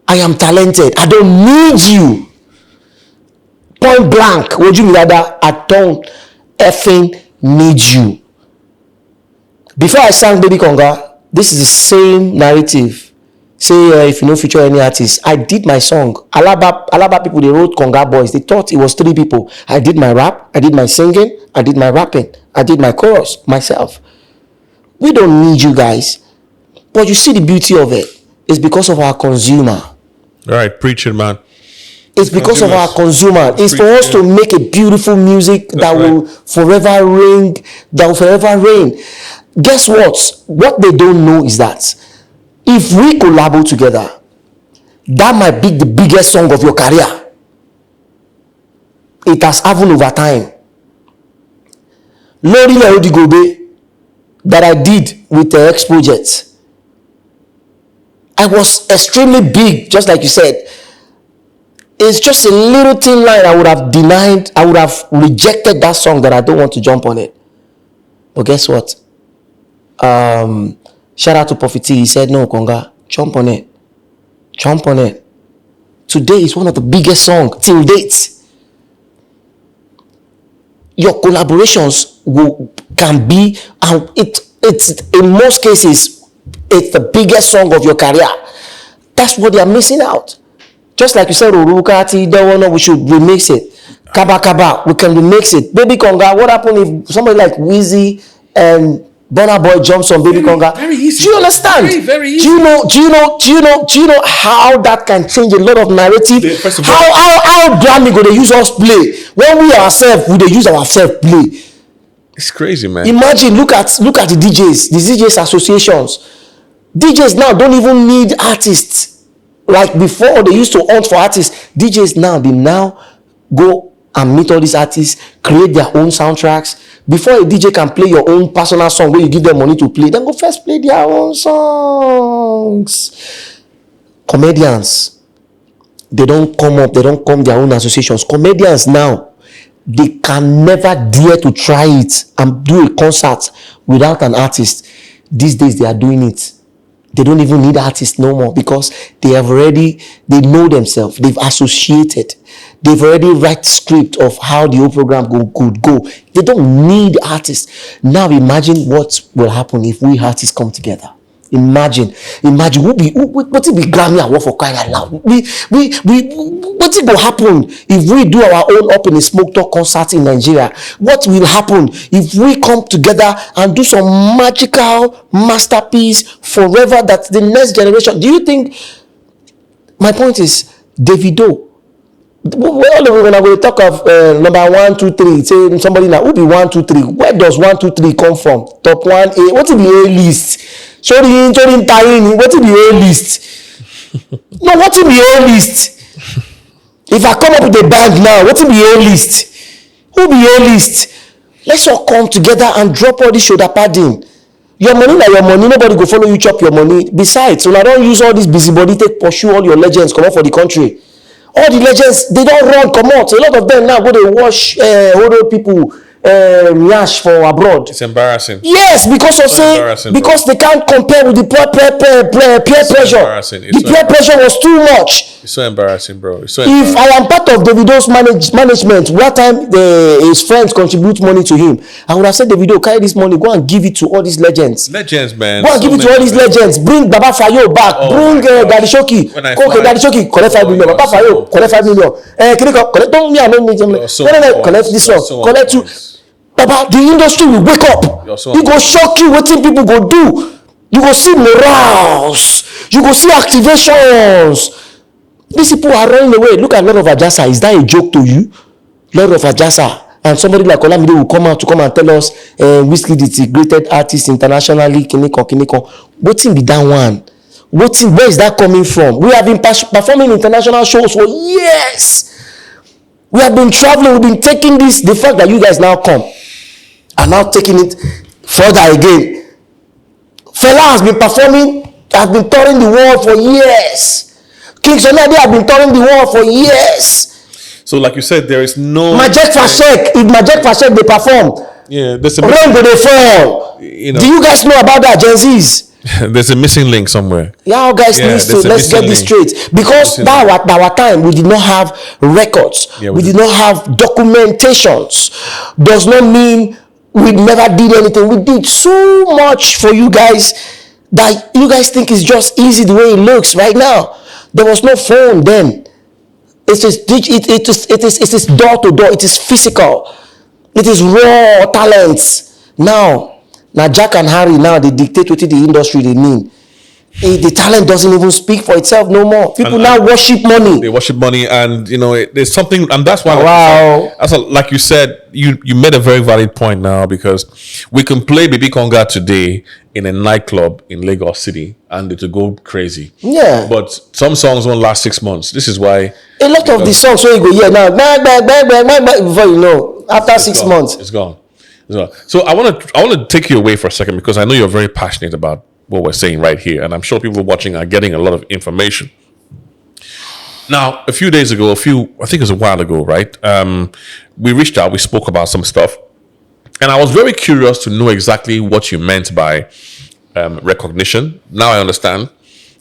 I am talented. I don't need you. Point blank. Would you mean that? I don't effing need you. Before I sang Baby Konga, this is the same narrative. Say if you no feature any artist, I did my song. Alaba people, they wrote Konga Boys. They thought it was 3 people. I did my rap, I did my singing, I did my rapping, I did my chorus myself. We don't need you guys. But you see the beauty of it. It's because of our consumer. All right, preach it, man. It's because of our consumer. It's for us to make a beautiful music that will forever ring, Guess what? What they don't know is that if we collaborate together, that might be the biggest song of your career. It has happened over time. Lori Odigobe that I did with the X project, I was extremely big, just like you said. It's just a little thin line. I would have denied, I would have rejected that song that I don't want to jump on it. But guess what? Shout out to Prophet. He said, no, Konga, jump on it. Jump on it. Today is one of the biggest songs till date. Your collaborations can be, and it's in most cases, it's the biggest song of your career. That's what they are missing out. Just like you said, Urukati, we should remix it. Kaba, we can remix it. Baby Konga, what happened if somebody like Wheezy and Burna Boy jumps on Baby Konga? Very easy. Do you understand? Very easy. Do you know how that can change a lot of narrative? First of all, how Grammy go they use us play when we ourselves they use ourselves play? It's crazy, man. Imagine, look at the DJs associations. DJs now don't even need artists. Like before, they used to hunt for artists. DJs now, they now go and meet all these artists, create their own soundtracks. Before a DJ can play your own personal song where you give them money to play, then go first play their own songs. Comedians, they don't come their own associations. Comedians now, they can never dare to try it and do a concert without an artist. These days, they are doing it. They don't even need artists no more because they know themselves. They've associated. They've already write script of how the whole program could go. They don't need artists. Now imagine what will happen if we artists come together. Imagine what if we Grammy Award for crying out loud? What will happen if we do our own up in a smoke talk concert in Nigeria? What will happen if we come together and do some magical masterpiece forever that the next generation? Do you think, my point is, Davido, when I will talk of number 1, 2, 3, say somebody now who be 1, 2, 3. Where does 1, 2, 3 come from? Top 1, A. What will be A list? Sorry, tying. What will be A list? No, what will be A list? If I come up with a band now, what will be A list? Who be A list? Let's all come together and drop all this shoulder padding. Your money na your money. Nobody go follow you chop your money. Besides, when I don't use all this busybody, take pursue all your legends, come out for the country. All the legends, they don't run, come out. A lot of them now go to wash older people yash for abroad. It's embarrassing. Yes, because of because they can't compare with the peer pressure. The peer pressure was too much. It's so embarrassing, bro. It's so if I am part of Davido's management, what time his friends contribute money to him, I would have said, Davido, carry this money, go and give it to all these legends. Legends, man. Go and give it to all these legends. Bring Baba Fayo back. Bring Daddy Shoki. Okay, Daddy Shoki, collect 5 million. Baba Fayo, collect 5 million. Collect, don't me, I don't need them. No, collect this one. Collect 2. Baba, the industry will wake up. It go shock you. What people go do? You go see morals. You go see activations. These people are running away. Look at Lord of Ajasa. Is that a joke to you? Lord of Ajasa. and somebody like Olamide will come out to come and tell us Wizkid is the greatest artist internationally, kinikon. Wetin be that one? Where is that coming from? We have been performing international shows for years. We have been traveling, we've been taking this, the fact that you guys now come and now taking it further again. Fela has been performing, has been touring the world for years. King Sonade has been touring the world for years. So like you said, there is no... Majek Fashek, if Majek Fashek they perform, there's a rain go dey fall. Do you guys know about that, Gen Zs? There's a missing link somewhere. Yeah, guys, let's get this straight. Because that our time, we did not have records. We did not have documentations. Does not mean we never did anything. We did so much for you guys that you guys think it's just easy the way it looks right now. There was no phone then. It is door to door. It is physical. It is raw talents. Now Jack and Harry now they dictate what the industry they mean. The talent doesn't even speak for itself no more. People now worship money. They worship money, and there's something, and that's why. Wow. Like you said, you made a very valid point now, because we can play Baby Konga today in a nightclub in Lagos City and it will go crazy. Yeah. But some songs won't last 6 months. This is why a lot of the songs where you go now, before you know, after 6 months, it's gone. So I want to take you away for a second, because I know you're very passionate about what we're saying right here, and I'm sure people watching are getting a lot of information. Now, a few days ago, I think it was a while ago, right? We reached out, we spoke about some stuff, and I was very curious to know exactly what you meant by recognition. Now I understand.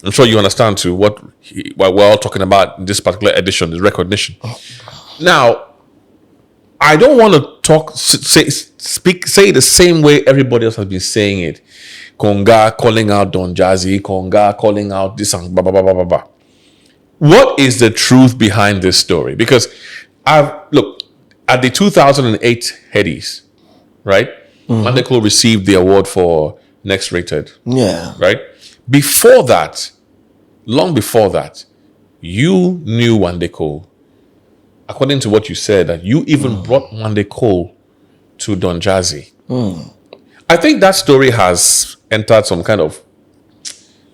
I'm sure you understand too what we're all talking about in this particular edition is recognition. Now, I don't want to say the same way everybody else has been saying it. Konga calling out Don Jazzy, Konga calling out this and blah, blah, blah, blah, blah, blah. What is the truth behind this story? Because look, at the 2008 Headies, right? Mandeko received the award for Next Rated. Yeah. Right? Before that, long before that, you knew Mandeko. According to what you said, that you even brought Mandeko to Don Jazzy. I think that story has entered some kind of...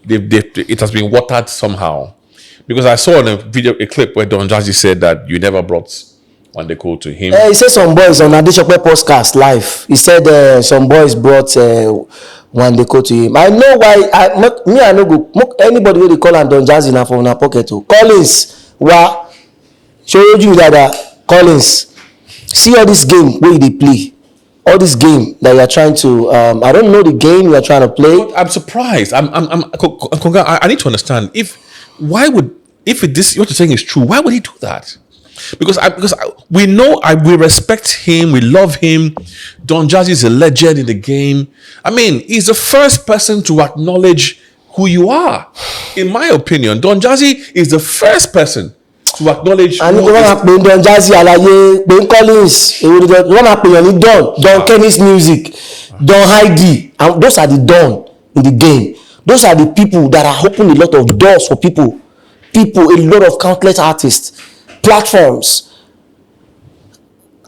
it has been watered somehow. Because I saw in a clip where Don Jazzy said that you never brought Mandeko to him. He said some boys on Adeshokwe podcast live. He said some boys brought Mandeko to him. I know why. I no go. Anybody wey dey call am Don Jazzy na from una pocket o. Collins wa show you that Collins. See all this game where they play. All this game that you are trying to, I don't know the game you are trying to play. But I'm surprised. Konga, I need to understand if this what you're saying is true. Why would he do that? Because we know we respect him, we love him. Don Jazzy is a legend in the game. I mean, he's the first person to acknowledge who you are. In my opinion, Don Jazzy is the first person to acknowledge. And you want to play Don Jazzy, Alaye, Ben Collins, you want to play Don Kenny's music, Don Heidi, and those are the Don in the game. Those are the people that are opening a lot of doors for people, a lot of countless artists, platforms.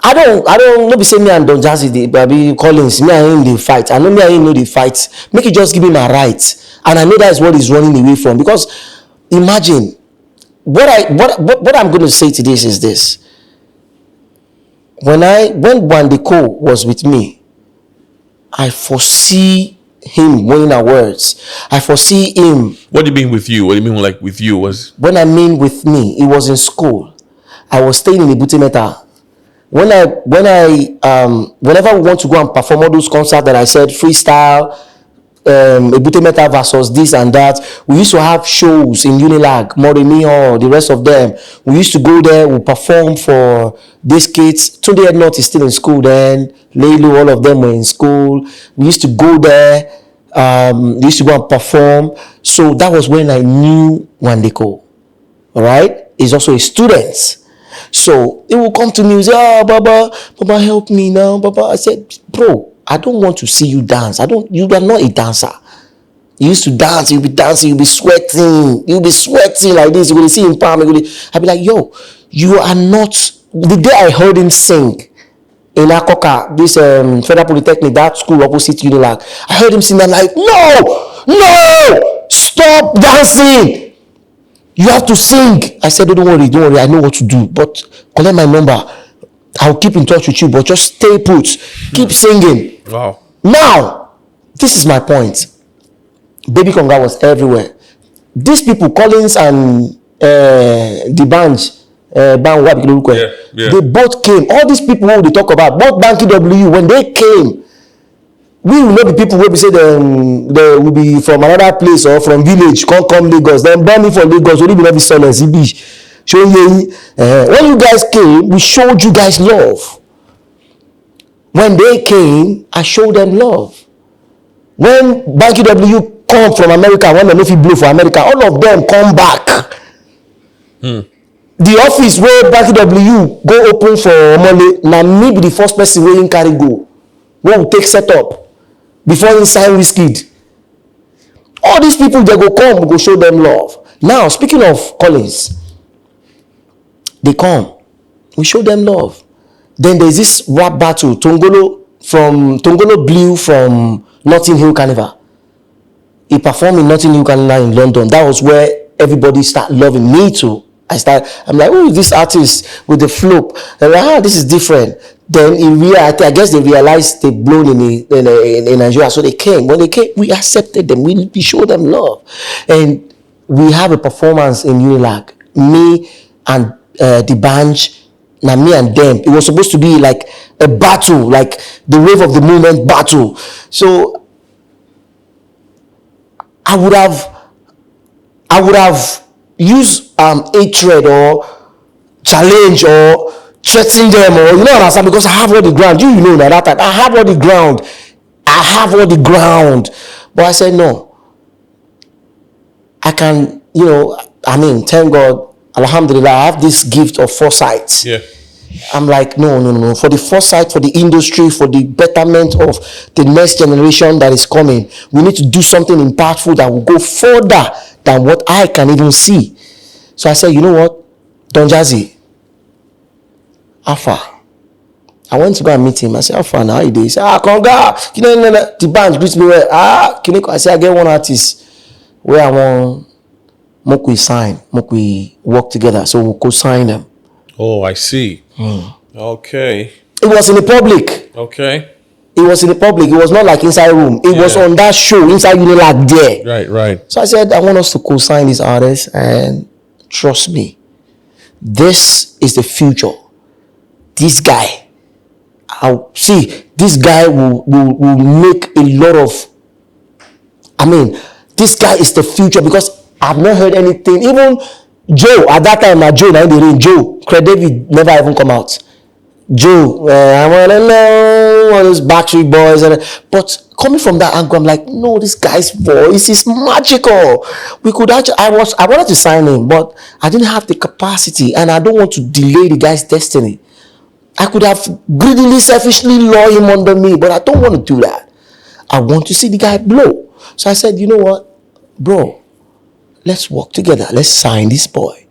I don't be saying me and Don Jazzy, baby Collins, me and him they fight. I know me and him know they fight. Make it just give him a right, and I know that is what he's running away from. Because imagine. What I'm going to say to this is this. When Mandeko was with me, I foresee him winning awards. I foresee him. What do you mean with you? What do you mean like with you? When I mean with me, it was in school. I was staying in Ebute Metta. Whenever we want to go and perform all those concerts that I said, freestyle, Ebute Metta versus this and that, we used to have shows in Unilag, Moremi Hall, the rest of them. We used to go there, we perform for these kids. Tunde Ednot is still in school then, Leilu, all of them were in school. We used to go there, we used to go and perform. So that was when I knew Mandeko. Alright? He's also a student. So he will come to me and say, Baba, help me now, Baba. I said, bro, I don't want to see you dance. You are not a dancer. You used to dance, you'll be dancing, you'll be sweating like this. You're going to see him palm. I'll be like, yo, you are not. The day I heard him sing, in Akoka, this Federal Polytechnic, that school opposite Unilag. I heard him sing. I'm like, no, stop dancing. You have to sing. I said, don't worry. I know what to do. But collect my number. I'll keep in touch with you. But just stay put. Keep singing. Wow. Now, this is my point. Baby Konga was everywhere. These people, Collins and the band, they both came. All these people who they talk about, both Banky W, when they came, we will not be people who say they will be from another place or from village, come Lagos. Then burn me for Lagos, only be not be silence. When you guys came, we showed you guys love. When they came, I showed them love. When Banky W come from America, when they know if he blew for America, all of them come back. The office where Banky W go open for Omole, na me be the first person wey him carry go. Wey we take set up before he sign Wizkid. All these people they go come, we go show them love. Now, speaking of Collins, they come, we show them love. Then there's this rap battle, Tongolo Blue from Notting Hill Carnival. He performed in Notting Hill Carnival in London. That was where everybody started loving me too. I'm like, who is this artist with the flow? And like, this is different. Then I guess they realized they blown in Nigeria, so they came. When they came, we accepted them. We showed them love, and we have a performance in Unilag. Me and the band. Now me and them, it was supposed to be like a battle, like the wave of the movement battle. So I would have used hatred or challenge or threaten them, or you know what I'm saying, because I have all the ground. You know that time I have all the ground. But I said no. I can, thank God. Alhamdulillah, I have this gift of foresight. Yeah. I'm like, no. For the foresight, for the industry, for the betterment of the next generation that is coming, we need to do something impactful that will go further than what I can even see. So I said, you know what? Don Jazzy, Alpha. I went to go and meet him. I said, Alpha, now how you doing? He said, Konga. The band greets me well. I said, I get one artist where I want. Make we sign, make we work together, so we'll co-sign them. Oh, I see. Okay. It was in the public. Okay. It was in the public. It was not like inside room. It was on that show inside Unilag there. Right. So I said, I want us to co-sign this artist, and trust me, this is the future. This guy, this guy will make a lot of. This guy is the future, because I've not heard anything. Even Joe, at that time, Joe, now the rain, Joe, Craig David never even come out. Joe, I want to know all those Backstreet Boys. But coming from that angle, I'm like, no, this guy's voice is magical. I wanted to sign him, but I didn't have the capacity, and I don't want to delay the guy's destiny. I could have greedily, selfishly lure him under me, but I don't want to do that. I want to see the guy blow. So I said, you know what, bro? Let's work together. Let's sign this boy.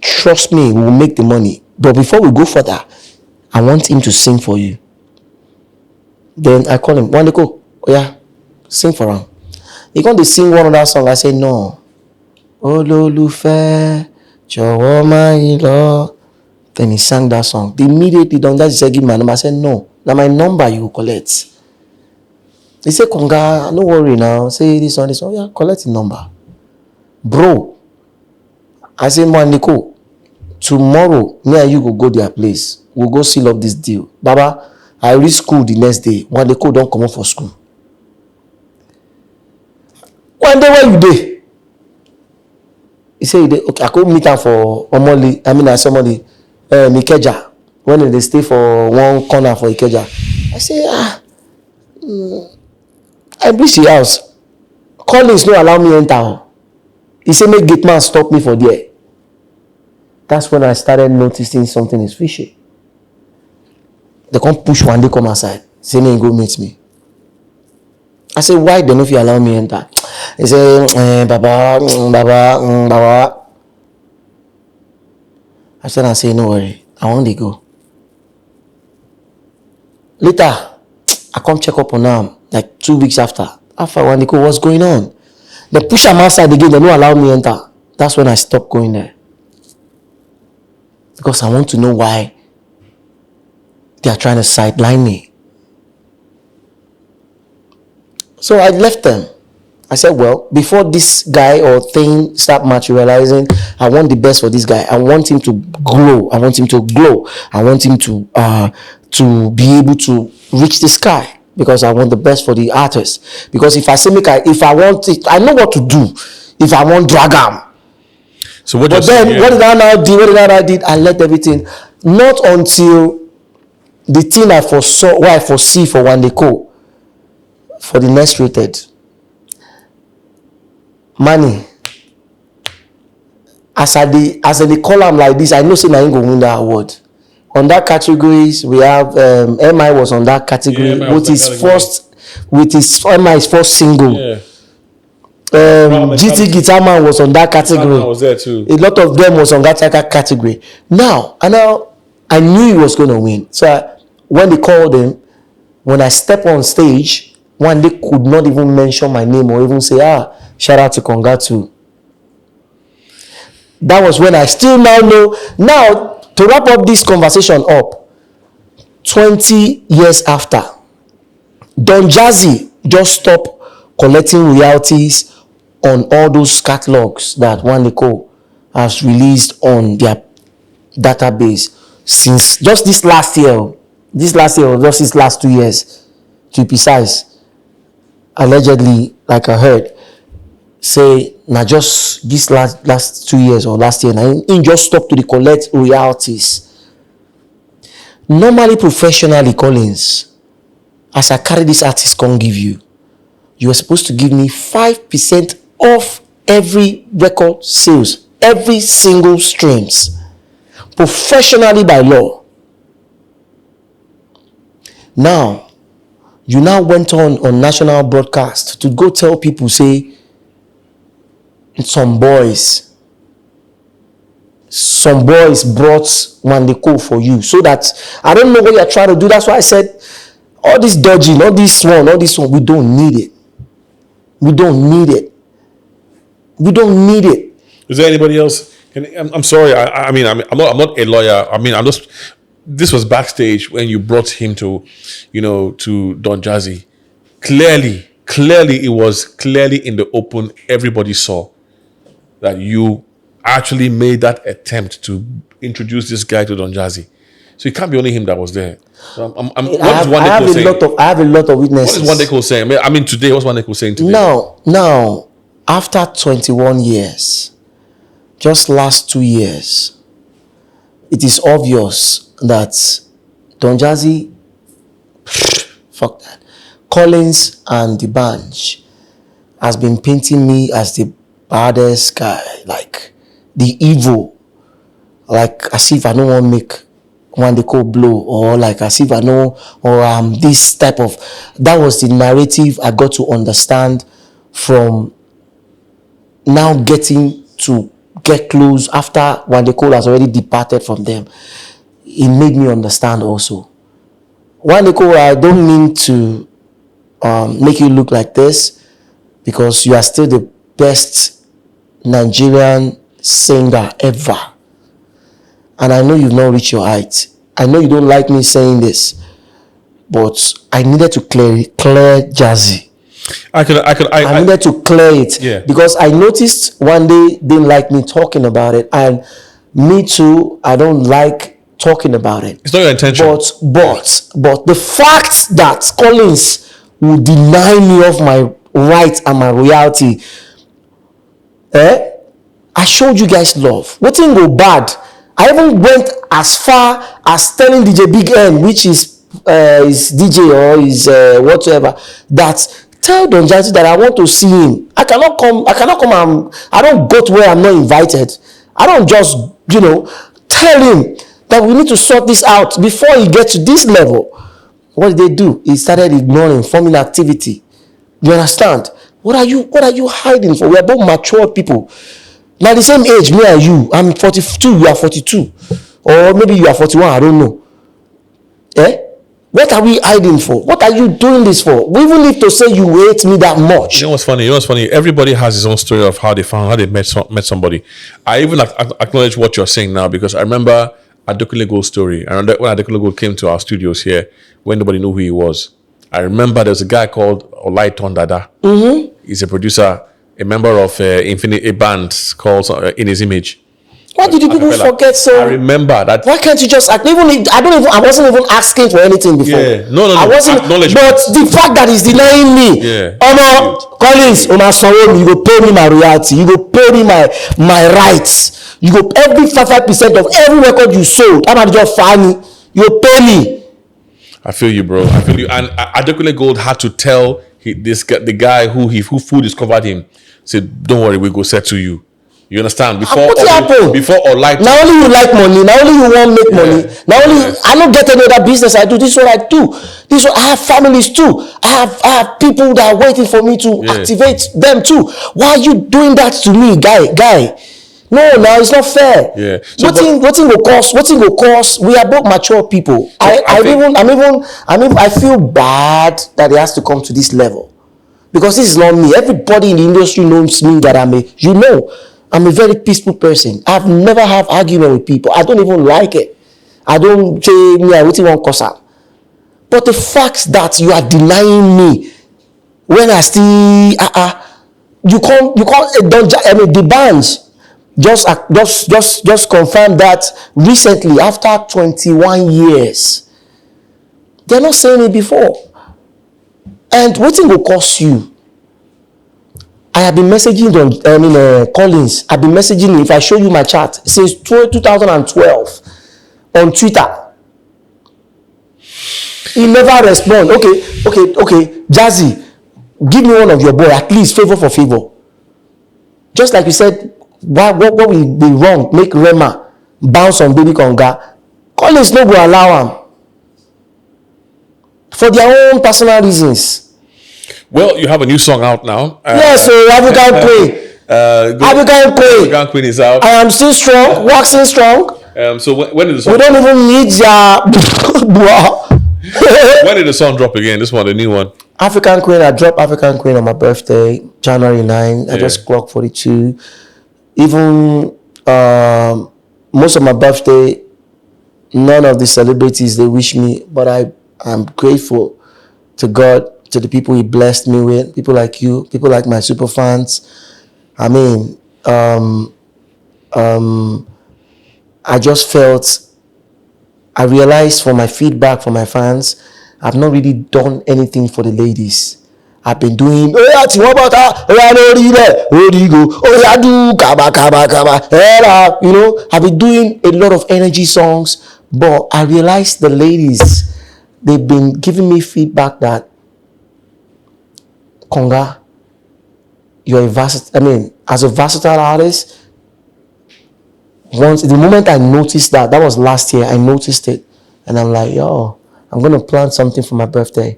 Trust me, we'll make the money. But before we go further, I want him to sing for you. Then I call him, Wandeko, sing for him. He going to sing one of that song. I say, no. Ololufe, Jowo my Lord. Then he sang that song. Immediately, Don Jazzy said, give me my number. I said, no. Now my number you will collect. He said, Konga, no worry now. Say this one. Yeah, collect the number. Bro, I say, Wandeko, tomorrow, me and you go their place. We'll go seal up this deal. Baba, I reach school the next day. Wandeko don't come up for school. One day, where you dey? He said, okay, I could meet her for somebody, Ikeja, when they stay for one corner for Ikeja. I say, I reach the house. Collins no allow me enter. He said, make gate man stop me for there. That's when I started noticing something is fishy. They come push one day, come outside. Say, me go meet me. I said, why don't you allow me enter? He said, Baba. I said, no worry. I want to go. Later, I come check up on them like 2 weeks after. After when they go, what's going on? They push them outside again, they don't allow me enter. That's when I stopped going there. Because I want to know why they are trying to sideline me. So I left them. I said, well, before this guy or thing start materializing, I want the best for this guy. I want him to grow. I want him to glow. I want him to be able to reach the sky, because I want the best for the artist. Because if I say if I want it, I know what to do. If I want drag him. So what? But then what did I now do? What did I did? I let everything. Not until the thing I foresaw, what I foresee for Wandeko, for the next rated. Money. As I the column like this, I know say I ain't gonna win that award. On that categories, we have MI was on that category with his first single. Yeah. GT Guitar Man was on that category. I was there too. A lot of them was on that category. Now I knew he was gonna win. So when they called him, when I step on stage, one day could not even mention my name or even say, shout out to Konga too. That was when I still now know. Now, to wrap up this conversation up, 20 years after, Don Jazzy just stopped collecting royalties on all those catalogs that Wandeko has released on their database since just this last year. This last year or just these last 2 years, to be precise. Allegedly, like I heard, say now just this last 2 years or last year, now he just stopped to collect royalties. Normally, professionally, Collins, as I carry this artist can't give you are supposed to give me 5% off every record sales, every single streams, professionally by law. Now, you now went on national broadcast to go tell people, say, some boys brought Wandeko for you, so that I don't know what you're trying to do. That's why I said all this dodging, all this one, we don't need it. We don't need it. We don't need it. Is there anybody else? I'm sorry. I mean, I'm not a lawyer. I mean, this was backstage when you brought him to Don Jazzy. Clearly, it was clearly in the open. Everybody saw that you actually made that attempt to introduce this guy to Don Jazzy. So it can't be only him that was there. So I have a lot of witnesses. What is Wandeko saying? I mean, today, what's Wandeko saying today? Now, after 21 years, just last 2 years, it is obvious that Don Jazzy, fuck that, Collins and the bunch has been painting me as the baddest guy, like the evil, like as if I don't want to make Wandeko blow, or like as if I know, or this type of. That was the narrative I got to understand from now getting to get close after Wandeko has already departed from them. It made me understand also. Wandeko, I don't mean to make you look like this, because you are still the best Nigerian singer ever. And I know you've not reached your height. I know you don't like me saying this, but I needed to clear Jazzy. I needed to clear it, yeah. Because I noticed one day didn't like me talking about it, and me too. I don't like talking about it. It's not your intention. But the fact that Collins will deny me of my right and my royalty, I showed you guys love. What thing go bad? I even went as far as telling DJ Big N, which is his DJ or his whatever, that tell Don Jazzy that I want to see him. I cannot come and I don't go to where I'm not invited. I don't just, tell him that we need to sort this out before he gets to this level. What did they do? He started ignoring, forming activity. You understand? What are you hiding for? We are both mature people. Now the same age, me and you. I'm 42, you are 42. Or maybe you are 41, I don't know. What are we hiding for? What are you doing this for? We even need to say you hate me that much. You know what's funny? Everybody has his own story of how they met somebody. I even acknowledge what you're saying now because I remember Adekunle Gold's story. I remember when Adekunle Gold came to our studios here when nobody knew who he was. I remember there's a guy called Olaiton Dada. He's a producer, a member of a band called In His Image. Why did you people forget so? I remember that. Why can't you just act? I wasn't even asking for anything before. Yeah, no. I wasn't. But the fact that he's denying me. Yeah. Collins, you go pay me my royalty. You go pay me my rights. You go every 5% of every record you sold. I'm not just funny. You go pay me. I feel you, bro. I feel you. And Adekunle Gold had to tell the guy who Food discovered him. Said, "Don't worry, we go settle you." You understand? Before or like now only you like money, now only you want make money. Now only I don't get any other business I do. This is what I do. This is what I have families too. I have people that are waiting for me to activate them too. Why are you doing that to me, guy? No, it's not fair. Yeah. So what will cost? We are both mature people. So I feel bad that it has to come to this level. Because this is not me. Everybody in the industry knows me that I'm a very peaceful person. I've never have argument with people. I don't even like it. I don't say me I wouldn't want cause. But the fact that you are denying me when I still you can't the bands just confirm that recently after 21 years. They're not saying it before. And what will cost you? I have been messaging Collins. I've been messaging. If I show you my chat since 2012 on Twitter, he never respond. Okay. Jazzy, give me one of your boy at least favor for favor. Just like you said, what will be wrong? Make Rema bounce on baby Konga. Collins no go allow him for their own personal reasons. Well, you have a new song out now. So African Queen. African Queen is out. I am still strong, waxing strong. So when did the song? We don't even need When did the song drop again? This one, the new one. African Queen. I dropped African Queen on my birthday, January 9. I just clocked 42. Even most of my birthday, none of the celebrities they wish me, but I'm grateful to God. To the people he blessed me with, people like you, people like my super fans. I mean, I just felt, I realized from my feedback from my fans, I've not really done anything for the ladies. I've been doing, I've been doing a lot of energy songs, but I realized the ladies, they've been giving me feedback that Konga, you're as a versatile artist. Once the moment I noticed that was last year, I noticed it, and I'm like, I'm gonna plan something for my birthday,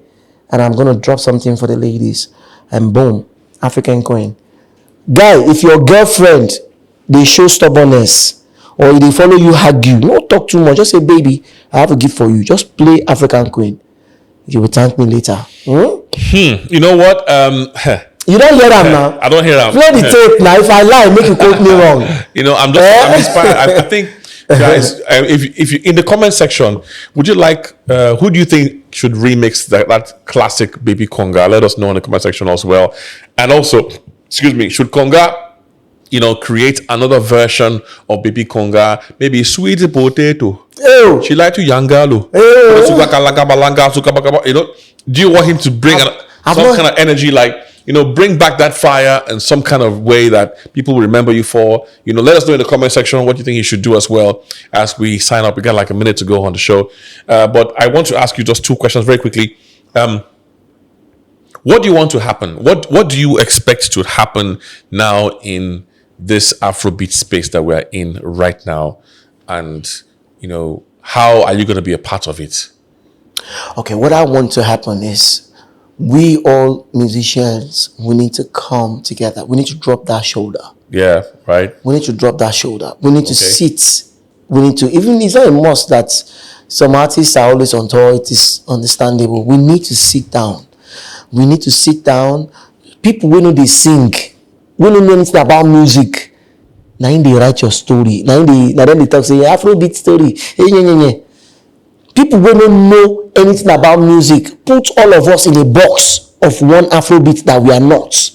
and I'm gonna drop something for the ladies, and boom, African Queen. Guy, if your girlfriend they show stubbornness or they follow you argue, don't talk too much. Just say, baby, I have a gift for you. Just play African Queen. You will thank me later. You know what? You don't hear them now. I don't hear them. Play the tape now. If I lie, make you quote me wrong. I'm inspired. I think, guys, if you in the comment section, would you like? Who do you think should remix that classic Baby Konga? Let us know in the comment section as well. And also, should Konga, create another version of Baby Konga? Maybe Sweet Potato. Ew. She like to Yangalo. Do you want him to bring some kind of energy, like, bring back that fire in some kind of way that people will remember you for? Let us know in the comment section what you think he should do as well as we sign up. We got like a minute to go on the show. But I want to ask you just two questions very quickly. What do you want to happen? What do you expect to happen now in this Afrobeat space that we're in right now? And, how are you going to be a part of it? Okay, what I want to happen is we all musicians, we need to come together. We need to drop that shoulder. Yeah, right. We need to drop that shoulder. We need to sit. We need to, even it's not a must that some artists are always on tour. It is understandable. We need to sit down. We need to sit down. People wey no dey sing, wey no know anything about music, na im dey write your story. Na dem dey talk say Afrobeat story. People wey no know anything about music put all of us in a box of one Afrobeat that we are not.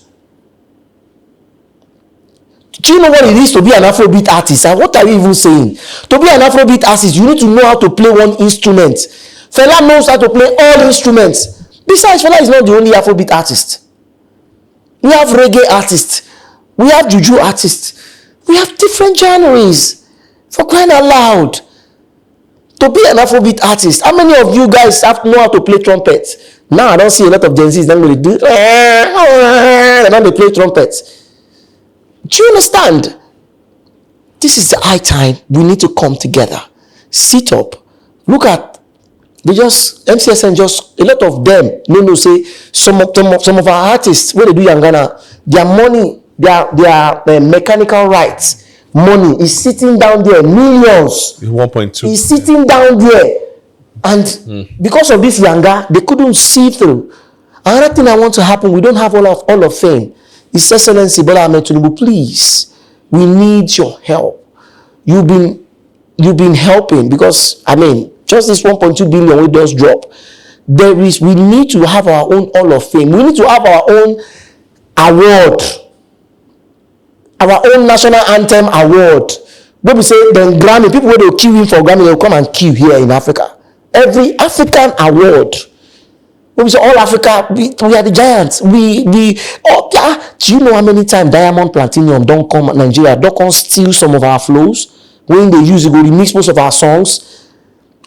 Do you know what it is to be an Afrobeat artist? And what are you even saying? To be an Afrobeat artist, you need to know how to play one instrument. Fela knows how to play all instruments. Besides, Fela is not the only Afrobeat artist. We have reggae artists. We have juju artists. We have different genres. For crying out loud. To be an Afrobeat artist, how many of you guys know how to play trumpet? Now I don't see a lot of Gen Zs that will do. They don't play trumpet. Do you understand? This is the high time we need to come together. Sit up. Look at MCSN, just a lot of them no say some of our artists when they do Yangana, their money, their mechanical rights money is sitting down there, millions. 1.2 is sitting down there, and because of this Yanga, they couldn't see through. Another thing I want to happen, we don't have all of fame. His Excellency Bola Ahmed Tinubu, please, we need your help. You've been helping, because just this 1.2 billion we just drop. We need to have our own Hall of Fame. We need to have our own award, our own national anthem award. When we say then Grammy, people when they kill him for Grammy, they'll come and kill here in Africa. Every African award. When we say all Africa, we are the giants. Do you know how many times Diamond Platinum don't come Nigeria, don't come steal some of our flows? When they use it, go remix most of our songs.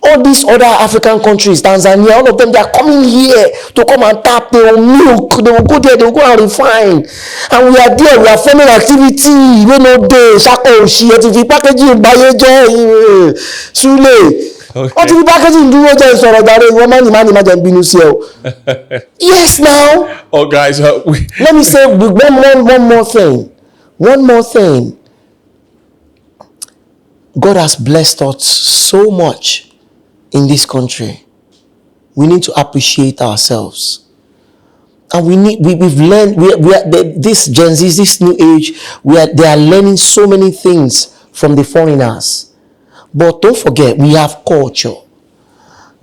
All these other African countries, Tanzania, all of them, they are coming here to come and tap. They will milk. They will go there. They will go and refine. And we are there. We are forming activity. We know the Shako, she, packaging, Bayejo, Sule. What if the packaging do not just yes, now. Oh, guys, let me say one more thing. One more thing. God has blessed us so much in this country. We need to appreciate ourselves, and we've learned. This Gen Z, this new age, they are learning so many things from the foreigners. But don't forget, we have culture.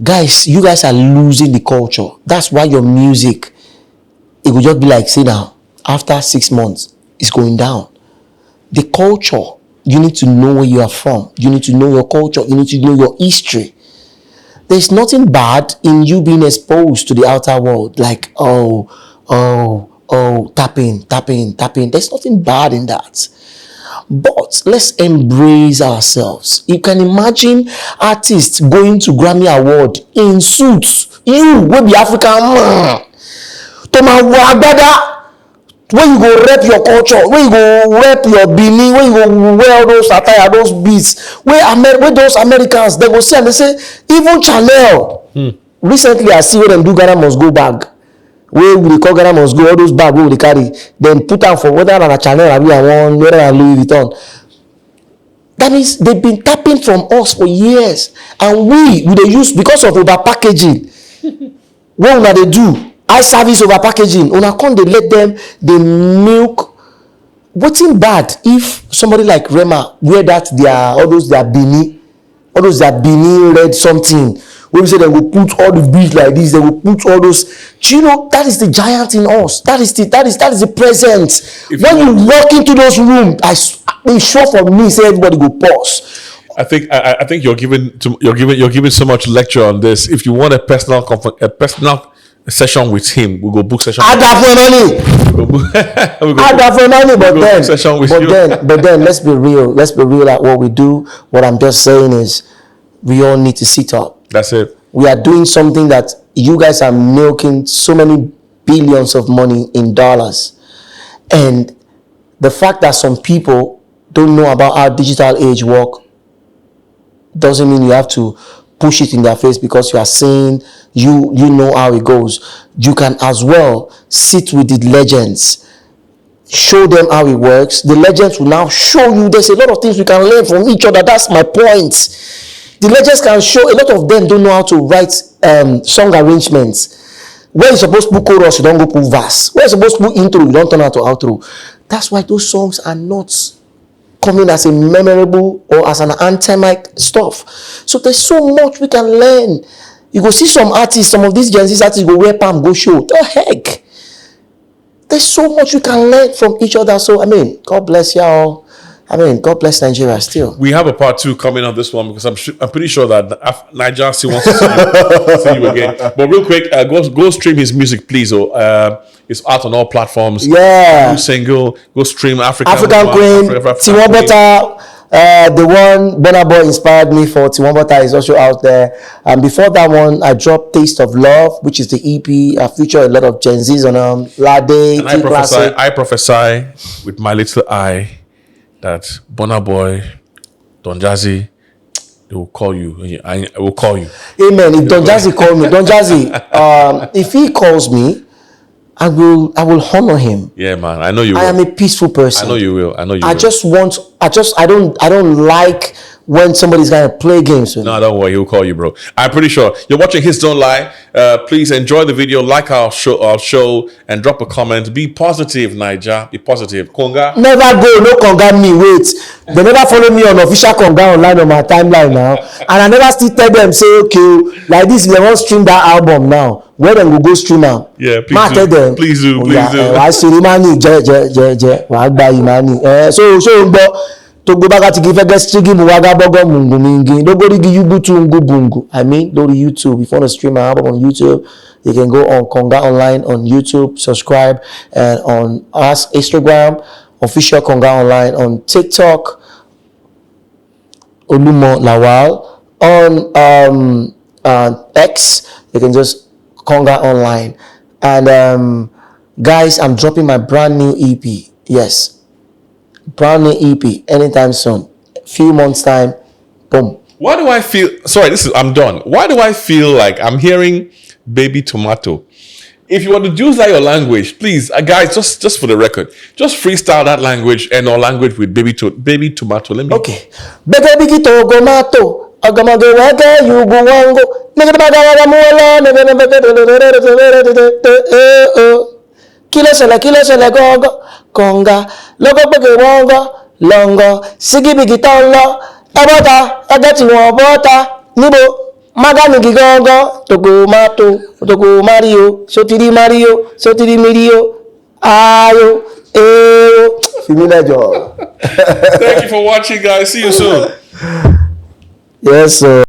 Guys, you guys are losing the culture. That's why your music, it will just be like, say now, after 6 months, it's going down. The culture, you need to know where you are from. You need to know your culture. You need to know your history. There's nothing bad in you being exposed to the outer world. Like, tapping. There's nothing bad in that. But let's embrace ourselves. You can imagine artists going to Grammy Award in suits. You will be African. When you go rep your culture, when you go rep your Benin, when you go wear all those attire, those beats, where those Americans, they go see and they say, even Chanel. Recently, I see where them do Ghana must go bag. Where we call Ghana must go, all those bags where we carry, then put out for whether on a Chanel or one, whether on Louis Vuitton. That means they've been tapping from us for years, and we they use because of over packaging. What will they do? Eye service over packaging. On account they let them they milk. What's in bad if somebody like Rema wear that their Benin red something. When we say they will put all the beats like this, they will put all those. Do you know that is the giant in us? That is the presence. When you walk into those rooms, it's sure for me, say everybody go pause. I think you're giving so much lecture on this. If you want a personal session with him, we'll go book session. I got for money. But then let's be real. Let's be real at what we do. What I'm just saying is, we all need to sit up. That's it. We are doing something that you guys are milking so many billions of money in dollars. And the fact that some people don't know about how digital age work doesn't mean you have to push it in their face because you are saying you know how it goes. You can as well sit with the legends, show them how it works. The legends will now show you there's a lot of things we can learn from each other. That's my point. The legends can show. A lot of them don't know how to write song arrangements. Where you supposed to put chorus, you don't go put verse. Where you supposed to put intro, you don't turn out to outro. That's why those songs are not coming as a memorable or as an anthemic stuff. So there's so much we can learn. You go see some artists, some of these Gen Z artists go wear palm, go show. The heck? There's so much we can learn from each other. So, I mean, God bless y'all. I mean, God bless Nigeria still. We have a part 2 coming on this one because I'm pretty sure that Nigeria still wants to see you again. But real quick, go stream his music, please. It's out on all platforms. Yeah. New single. Go stream African Queen. Tiwon the one Burna Boy inspired me for. Tiwon is also out there. And before that one, I dropped Taste of Love, which is the EP. I feature a lot of Gen Zs on Lade. And I prophesy with my little eye that Burna Boy, Don Jazzy, they will call you. I will call you. Amen. If Don Jazzy call me, Don Jazzy, if he calls me, I will honor him. Yeah, man. I know you will. I am a peaceful person. I know you will. I don't like when somebody's gonna play games with me. No, don't worry. He'll call you, bro. I'm pretty sure you're watching Hits Don't Lie. Please enjoy the video, like our show, and drop a comment. Be positive, Naija. Be positive. Konga. Never go, no Konga me. Wait, they never follow me on official Konga online on my timeline now, and I never still tell them say okay, like this. They won't stream that album now. Where them will go stream out? Yeah, please do. Them, please do. Please do. I see money, so to go back to give a guest chigi muwaga bogo mungu mingi. Nobody give you butu ungu bungu. I mean, go to YouTube. If you want to stream my album on YouTube, you can go on Konga Online on YouTube, subscribe, and on us Instagram, official Konga Online, on TikTok, Olumo Lawal, on X, you can just Konga Online. And guys, I'm dropping my brand new EP. Yes. Brand new EP anytime soon. Few months time, boom. Why do I feel? Sorry, I'm done. Why do I feel like I'm hearing baby tomato? If you want to use that your language, please, guys, just for the record, just freestyle that language and our language with baby tomato. Let me. Okay. Baby tomato. Agamage wage yugu wango. Kilo sele gogo. Konga, logo bege wongo, longo, sigi bigi tonlo, abota, agati wobota, nibo, magani gigongo, togo mato, togo Mario, sotiri Mirio, ayo, Thank you for watching, guys. See you soon. Yes, sir.